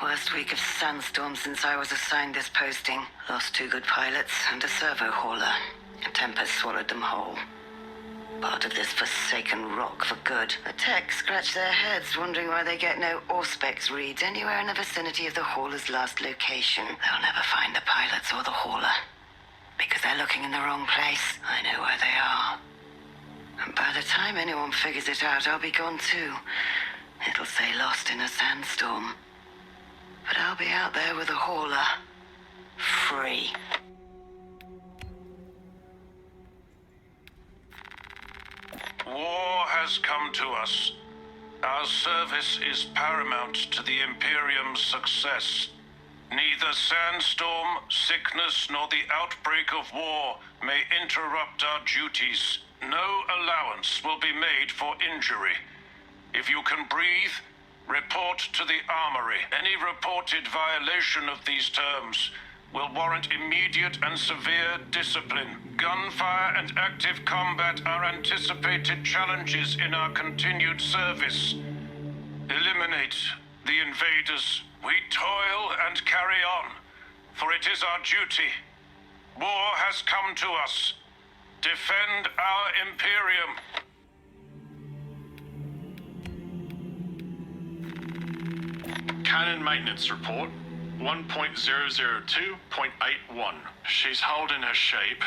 Worst week of sandstorm since I was assigned this posting. Lost 2 good pilots and a servo hauler. A tempest swallowed them whole. Part of this forsaken rock for good. The techs scratch their heads, wondering why they get no Auspex reads anywhere in the vicinity of the hauler's last location. They'll never find the pilots or the hauler. Because they're looking in the wrong place. I know where they are. And by the time anyone figures it out, I'll be gone too. It'll say lost in a sandstorm. But I'll be out there with a hauler. Free. War has come to us. Our service is paramount to the Imperium's success. Neither sandstorm, sickness, nor the outbreak of war may interrupt our duties. No allowance will be made for injury. If you can breathe, report to the armory. Any reported violation of these terms will warrant immediate and severe discipline. Gunfire and active combat are anticipated challenges in our continued service. Eliminate the invaders. We toil and carry on, for it is our duty. War has come to us. Defend our Imperium. Cannon maintenance report 1.002.81. She's holding her shape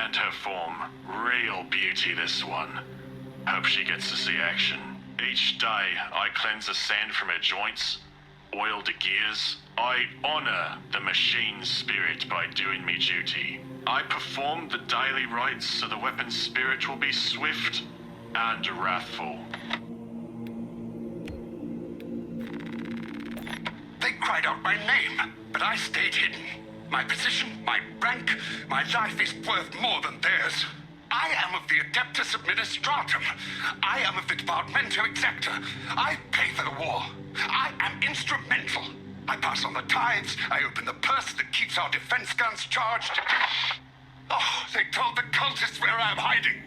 and her form. Real beauty, this one. Hope she gets to see action. Each day, I cleanse the sand from her joints, oil the gears. I honor the machine spirit by doing me duty. I perform the daily rites so the weapon's spirit will be swift and wrathful. They cried out my name, but I stayed hidden. My position, my rank, my life is worth more than theirs. I am of the Adeptus Administratum. I am of the Departamento Exacta. I pay for the war. I am instrumental. I pass on the tithes. I open the purse that keeps our defense guns charged. Oh, they told the cultists where I am hiding.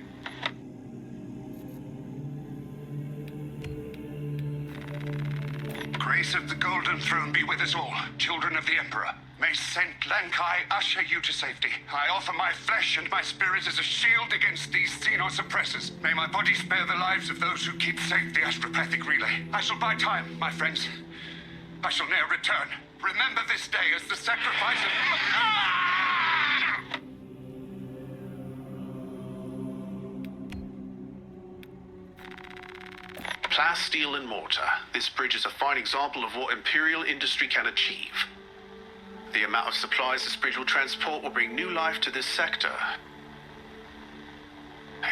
Grace of the Golden Throne be with us all, children of the Emperor. May Saint Lankai usher you to safety. I offer my flesh and my spirit as a shield against these Xenos oppressors. May my body spare the lives of those who keep safe the astropathic relay. I shall buy time, my friends. I shall ne'er return. Remember this day as the sacrifice of... Plas Steel and Mortar. This bridge is a fine example of what Imperial industry can achieve. The amount of supplies this bridge will transport will bring new life to this sector.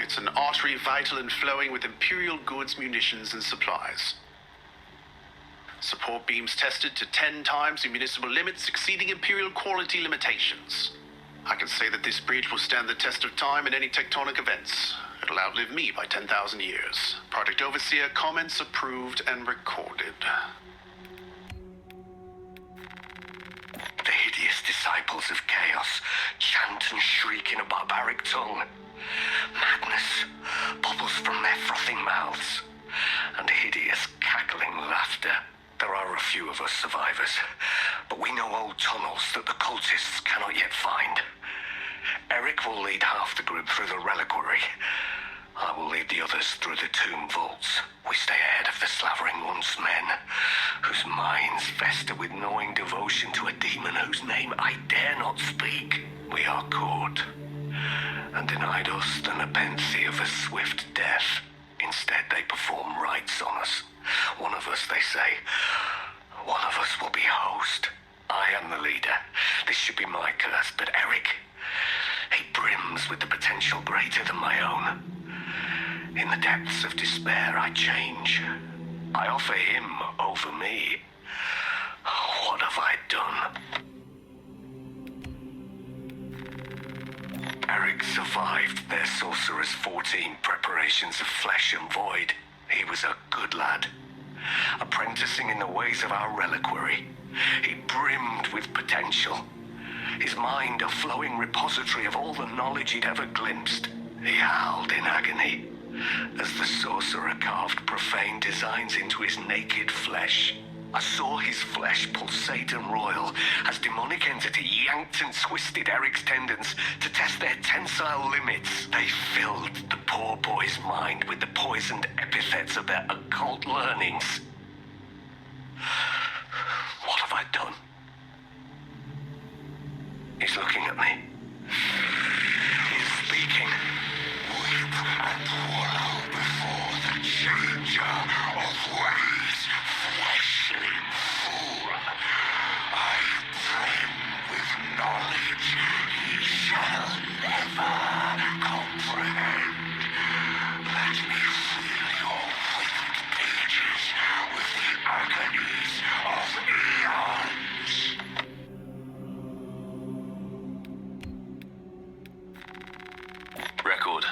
It's an artery vital and flowing with Imperial goods, munitions, and supplies. Support beams tested to 10 times the municipal limits, exceeding Imperial quality limitations. I can say that this bridge will stand the test of time in any tectonic events. It'll outlive me by 10,000 years. Project Overseer comments approved and recorded. The hideous disciples of chaos chant and shriek in a barbaric tongue. Madness bubbles from their frothing mouths, and hideous cackling laughter. There are a few of us survivors, but we know old tunnels that the cultists cannot yet find. Eric will lead half the group through the reliquary. I will lead the others through the tomb vaults. We stay ahead of the slavering once men, whose minds fester with gnawing devotion to a demon whose name I dare not speak. We are caught, and denied us the nepenthe of a swift death. Instead, they perform rites on us. One of us, they say. One of us will be host. I am the leader. This should be my curse, but Eric, he brims with the potential greater than my own. In the depths of despair, I change. I offer him over me. What have I done? Eric survived their Sorcerer's 14 preparations of flesh and void. He was a good lad, apprenticing in the ways of our reliquary. He brimmed with potential, his mind a flowing repository of all the knowledge he'd ever glimpsed. He howled in agony as the sorcerer carved profane designs into his naked flesh. I saw his flesh pulsate and roil as demonic entity yanked and twisted Eric's tendons to test their tensile limits. They filled the poor boy's mind with the poisoned epithets of their occult learnings. What have I done? He's looking at me. He's speaking. Weep and wallow before the changer of ways, fleshling fool. I brim with knowledge he shall never comprehend. Let me fill your withered pages with the agonies of eons. Record.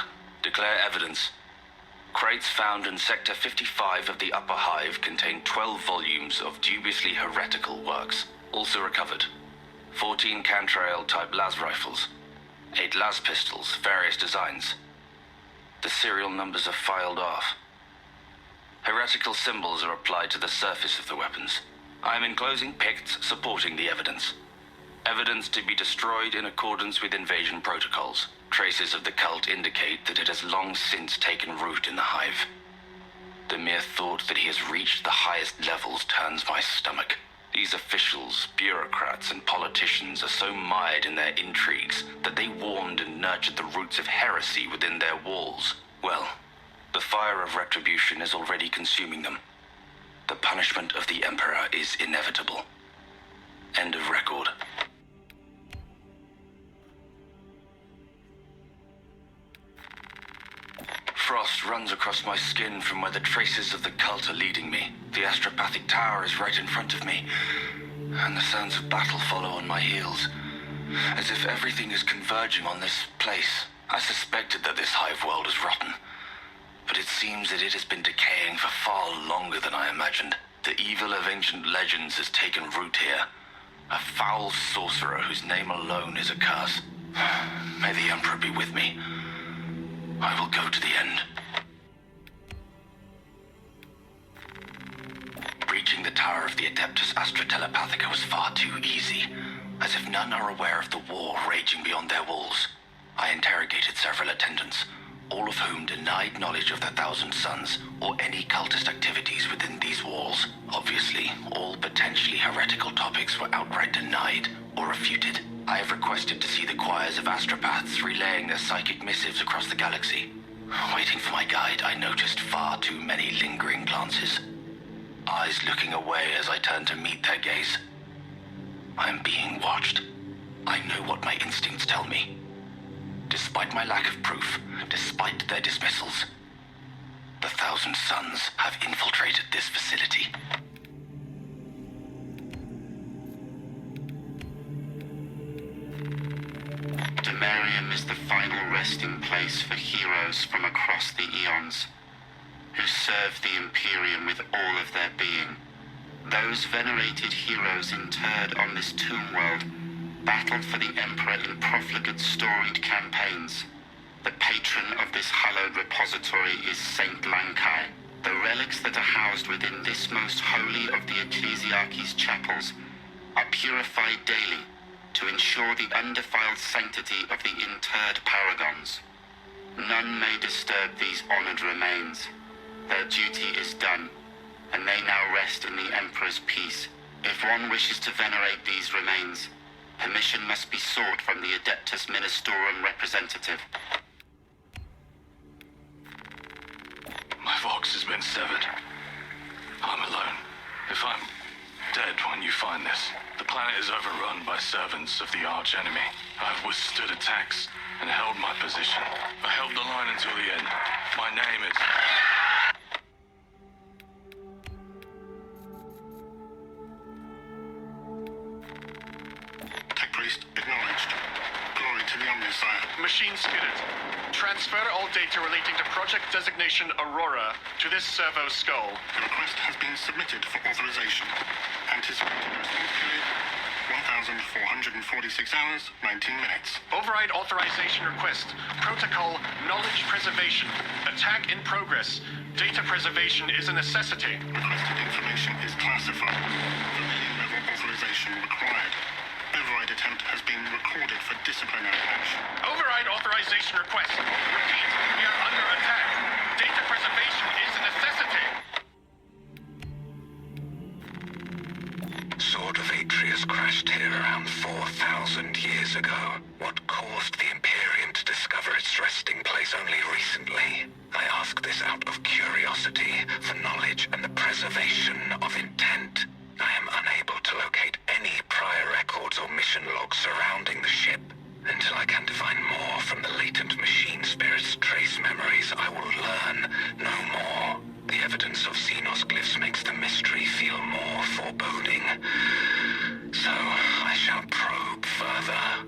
Declare evidence. Crates found in Sector 55 of the Upper Hive contain 12 volumes of dubiously heretical works. Also recovered. 14 Cantrail-type las rifles. 8 las pistols, various designs. The serial numbers are filed off. Heretical symbols are applied to the surface of the weapons. I am enclosing picts supporting the evidence. Evidence to be destroyed in accordance with invasion protocols. Traces of the cult indicate that it has long since taken root in the Hive. The mere thought that he has reached the highest levels turns my stomach. These officials, bureaucrats, and politicians are so mired in their intrigues that they warmed and nurtured the roots of heresy within their walls. Well, the fire of retribution is already consuming them. The punishment of the Emperor is inevitable. End of record. Frost runs across my skin from where the traces of the cult are leading me. The astropathic tower is right in front of me, and the sounds of battle follow on my heels. as if everything is converging on this place. I suspected that this hive world was rotten, but it seems that it has been decaying for far longer than I imagined. The evil of ancient legends has taken root here. A foul sorcerer whose name alone is a curse. May the Emperor be with me. I will go to the end. Breaching the tower of the Adeptus Astra Telepathica was far too easy, as if none are aware of the war raging beyond their walls. I interrogated several attendants, all of whom denied knowledge of the Thousand Sons or any cultist activities within these walls. Obviously, all potentially heretical topics were outright denied or refuted. I have requested to see the choirs of astropaths relaying their psychic missives across the galaxy. Waiting for my guide, I noticed far too many lingering glances. Eyes looking away as I turned to meet their gaze. I am being watched. I know what my instincts tell me. Despite my lack of proof, despite their dismissals, the Thousand Sons have infiltrated this facility. Demarium is the final resting place for heroes from across the eons, who served the Imperium with all of their being. Those venerated heroes interred on this tomb world battled for the Emperor in profligate storied campaigns. The patron of this hallowed repository is Saint Lankai. The relics that are housed within this most holy of the Ecclesiarchy's chapels are purified daily to ensure the undefiled sanctity of the interred paragons. None may disturb these honored remains. Their duty is done, and they now rest in the Emperor's peace. If one wishes to venerate these remains, permission must be sought from the Adeptus Ministorum representative. My Vox has been severed. I'm alone. If I'm dead when you find this, the planet is overrun by servants of the arch-enemy. I've withstood attacks and held my position. I held the line until the end. My name is... Tech Priest acknowledged. Glory to the Omnissiah. Machine skidded. Transfer all data relating to Project Designation Aurora to this servo skull. The request has been submitted for authorization. Anticipated response period 1,446 hours, 19 minutes. Override authorization request. Protocol Knowledge Preservation. Attack in progress. Data preservation is a necessity. Requested information is classified. Vermilion level authorization required. Override attempt has been recorded for disciplinary action. Override authorization request. Repeat, we are under attack. Data preservation is a necessity. Sword of Atreus crashed here around 4,000 years ago. What caused the Imperium to discover its resting place only recently? I ask this out of curiosity for knowledge and the preservation of intent. I am unable to locate any prior records or mission logs surrounding the ship. Until I can divine more from the latent machine spirit's trace memories, I will learn no more. The evidence of Xenos glyphs makes the mystery feel more foreboding. So I shall probe further.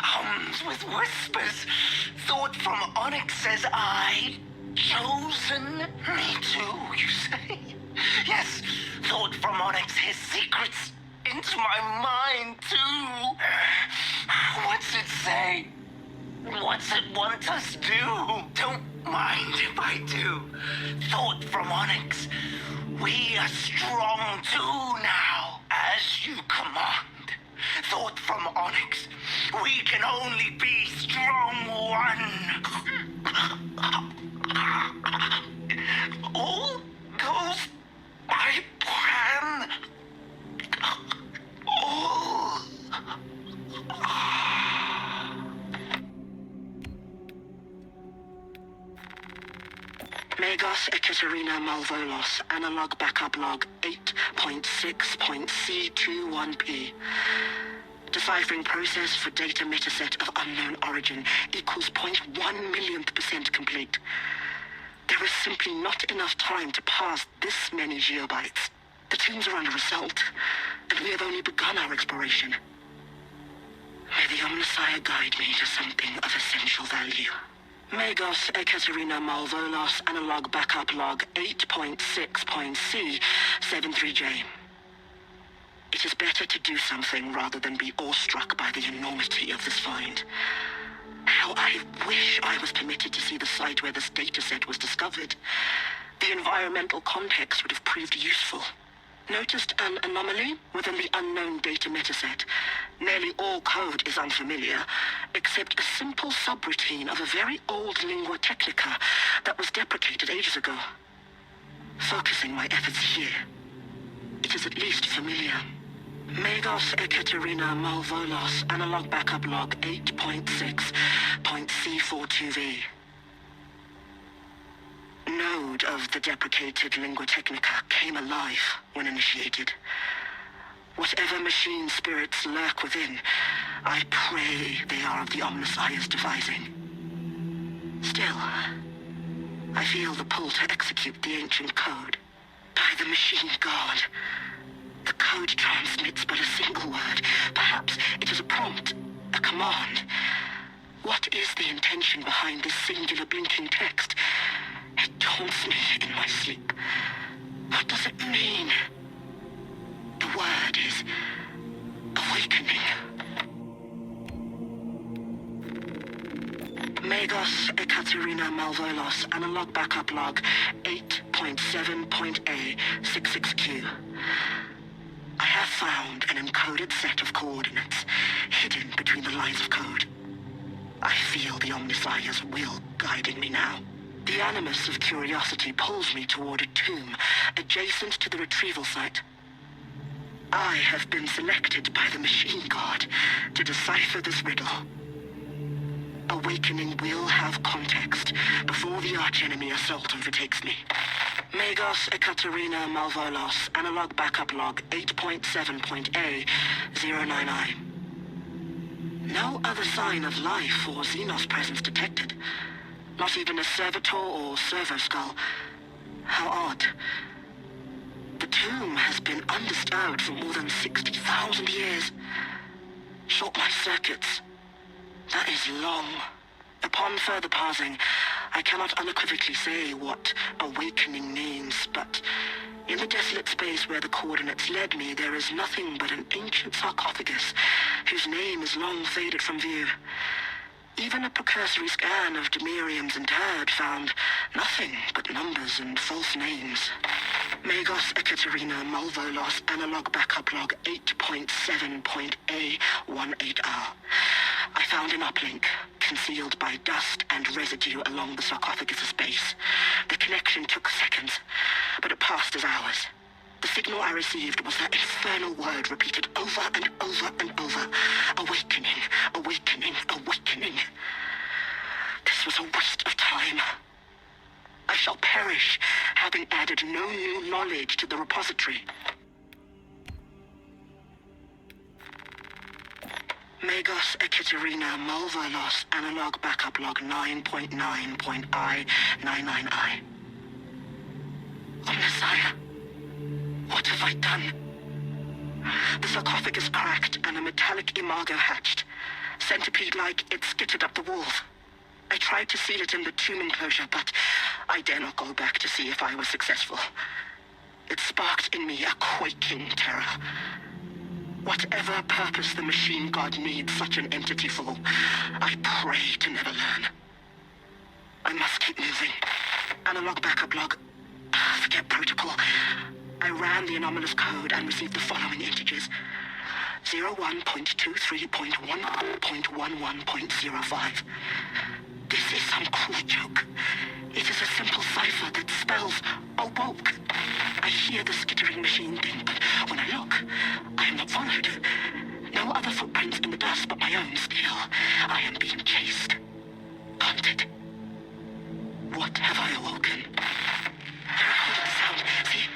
Hums with whispers. Thought from Onyx says I. Chosen? Me too, you say? Yes, thought from Onyx his secrets into my mind too. What's it say? What's it want us do? Don't mind if I do. Thought from Onyx, we are strong too now, as you command. Thought from Onyx, we can only be strong one. All goes by plan. All. Megos Ekaterina Malvolos, analog backup log 8.6.C21P. Deciphering process for data metaset of unknown origin equals 0.1 millionth % complete. There is simply not enough time to parse this many geobytes. The tombs are under assault, and we have only begun our exploration. May the Omnissiah guide me to something of essential value. Magos Ekaterina Malvolos Analog Backup Log 8.6.C 73J. It is better to do something rather than be awestruck by the enormity of this find. How I wish I was permitted to see the site where this dataset was discovered. The environmental context would have proved useful. Noticed an anomaly within the unknown data metaset. Nearly all code is unfamiliar, except a simple subroutine of a very old lingua technica that was deprecated ages ago. Focusing my efforts here, it is at least familiar. Magos Ekaterina Malvolos Analog Backup Log 8.6.C42V. Node of the deprecated lingua technica came alive when initiated. Whatever machine spirits lurk within, I pray they are of the Omnissiah's devising. Still, I feel the pull to execute the ancient code. By the machine god. The code transmits but a single word. Perhaps it is a prompt, a command. What is the intention behind this singular blinking text? It taunts me in my sleep. What does it mean? The word is awakening. Magos Ekaterina Malvolos Analog Backup Log 8.7.A66Q. I have found an encoded set of coordinates hidden between the lines of code. I feel the Omnissiah's will guiding me now. The animus of curiosity pulls me toward a tomb adjacent to the retrieval site. I have been selected by the machine god to decipher this riddle. Awakening will have context before the archenemy assault overtakes me. Magos Ekaterina Malvolos Analog Backup Log 8.7.A099. No other sign of life or Xenos presence detected. Not even a servitor or servo skull. How odd. The tomb has been undisturbed for more than 60,000 years. Short my circuits. That is long. Upon further parsing, I cannot unequivocally say what awakening means, but in the desolate space where the coordinates led me, there is nothing but an ancient sarcophagus whose name is long faded from view. Even a precursory scan of Demirium's interred found nothing but numbers and false names. Magos Ekaterina Malvolos Analog Backup Log 8.7.A18R. I found an uplink, concealed by dust and residue along the sarcophagus's base. The connection took seconds, but it passed as hours. The signal I received was that infernal word repeated over and over and over. Awakening, awakening, awakening. This was a waste of time. I shall perish, having added no new knowledge to the repository. Magos Ekaterina Malvolos Analog Backup Log 9.9.I99I. Omnissiah, what have I done? The sarcophagus cracked and a metallic imago hatched. Centipede-like, it skittered up the walls. I tried to seal it in the tomb enclosure, but I dare not go back to see if I was successful. It sparked in me a quaking terror. Whatever purpose the machine god needs such an entity for, I pray to never learn. I must keep moving. Analog backup log. Forget protocol. I ran the anomalous code and received the following integers. 01.23.1.11.05. This is some cruel joke. It is a simple cipher that spells awoke. I hear the skittering machine ding, but when I look, I am not followed. No other footprints in the dust but my own still. I am being chased. Hunted. What have I awoken? I recorded the sound. See?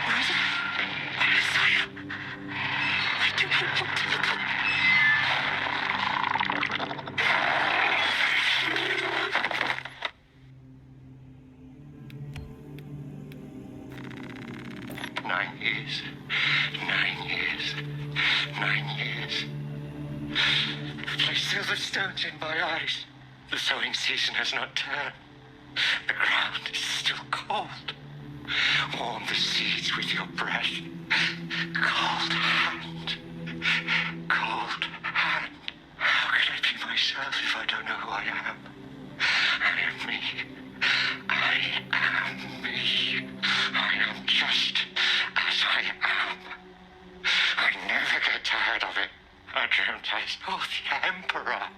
Where is it? Omnissiah. I do not want to look. 9 years. 9 years. 9 years. Place silverstones in my eyes. The sowing season has not turned. The ground is still cold. Warm the seeds with your breath. Cold hand. Cold hand. How can I be myself if I don't know who I am? I am me. I am me. I am just as I am. I never get tired of it. I dreamt I saw the Emperor.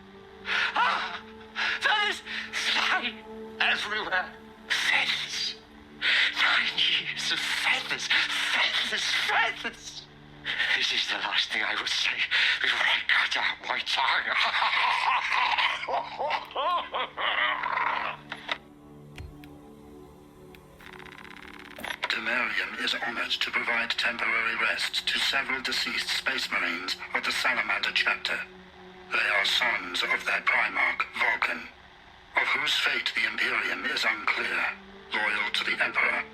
Ah! Feathers fly everywhere. Feathers. 9 years of feathers. Feathers. Feathers. This is the last thing I would say before I cut out my tongue. Demarium is honored to provide temporary rest to several deceased space marines of the Salamander chapter. They are sons of their primarch, Vulcan, of whose fate the Imperium is unclear. Loyal to the Emperor,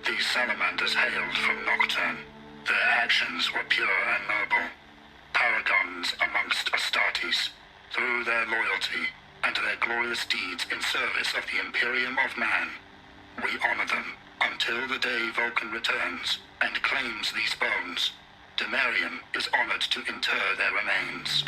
these salamanders hailed from Nocturne. Their actions were pure and noble, paragons amongst Astartes. Through their loyalty and their glorious deeds in service of the Imperium of Man, we honor them until the day Vulcan returns and claims these bones. Demarium is honored to inter their remains.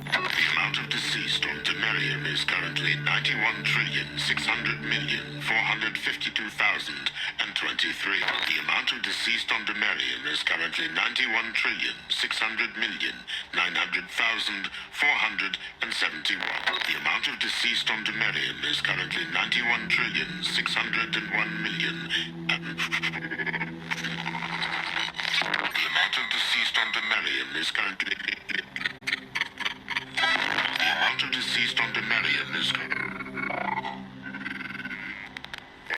The amount of deceased on Demarium is currently 91,600,452,023. The amount of deceased on Demarium is currently 91,600,900,471. The amount of deceased on Demarium is currently 91,601,000,000. The amount of deceased on Demarium is currently... The amount of deceased on Demarium is...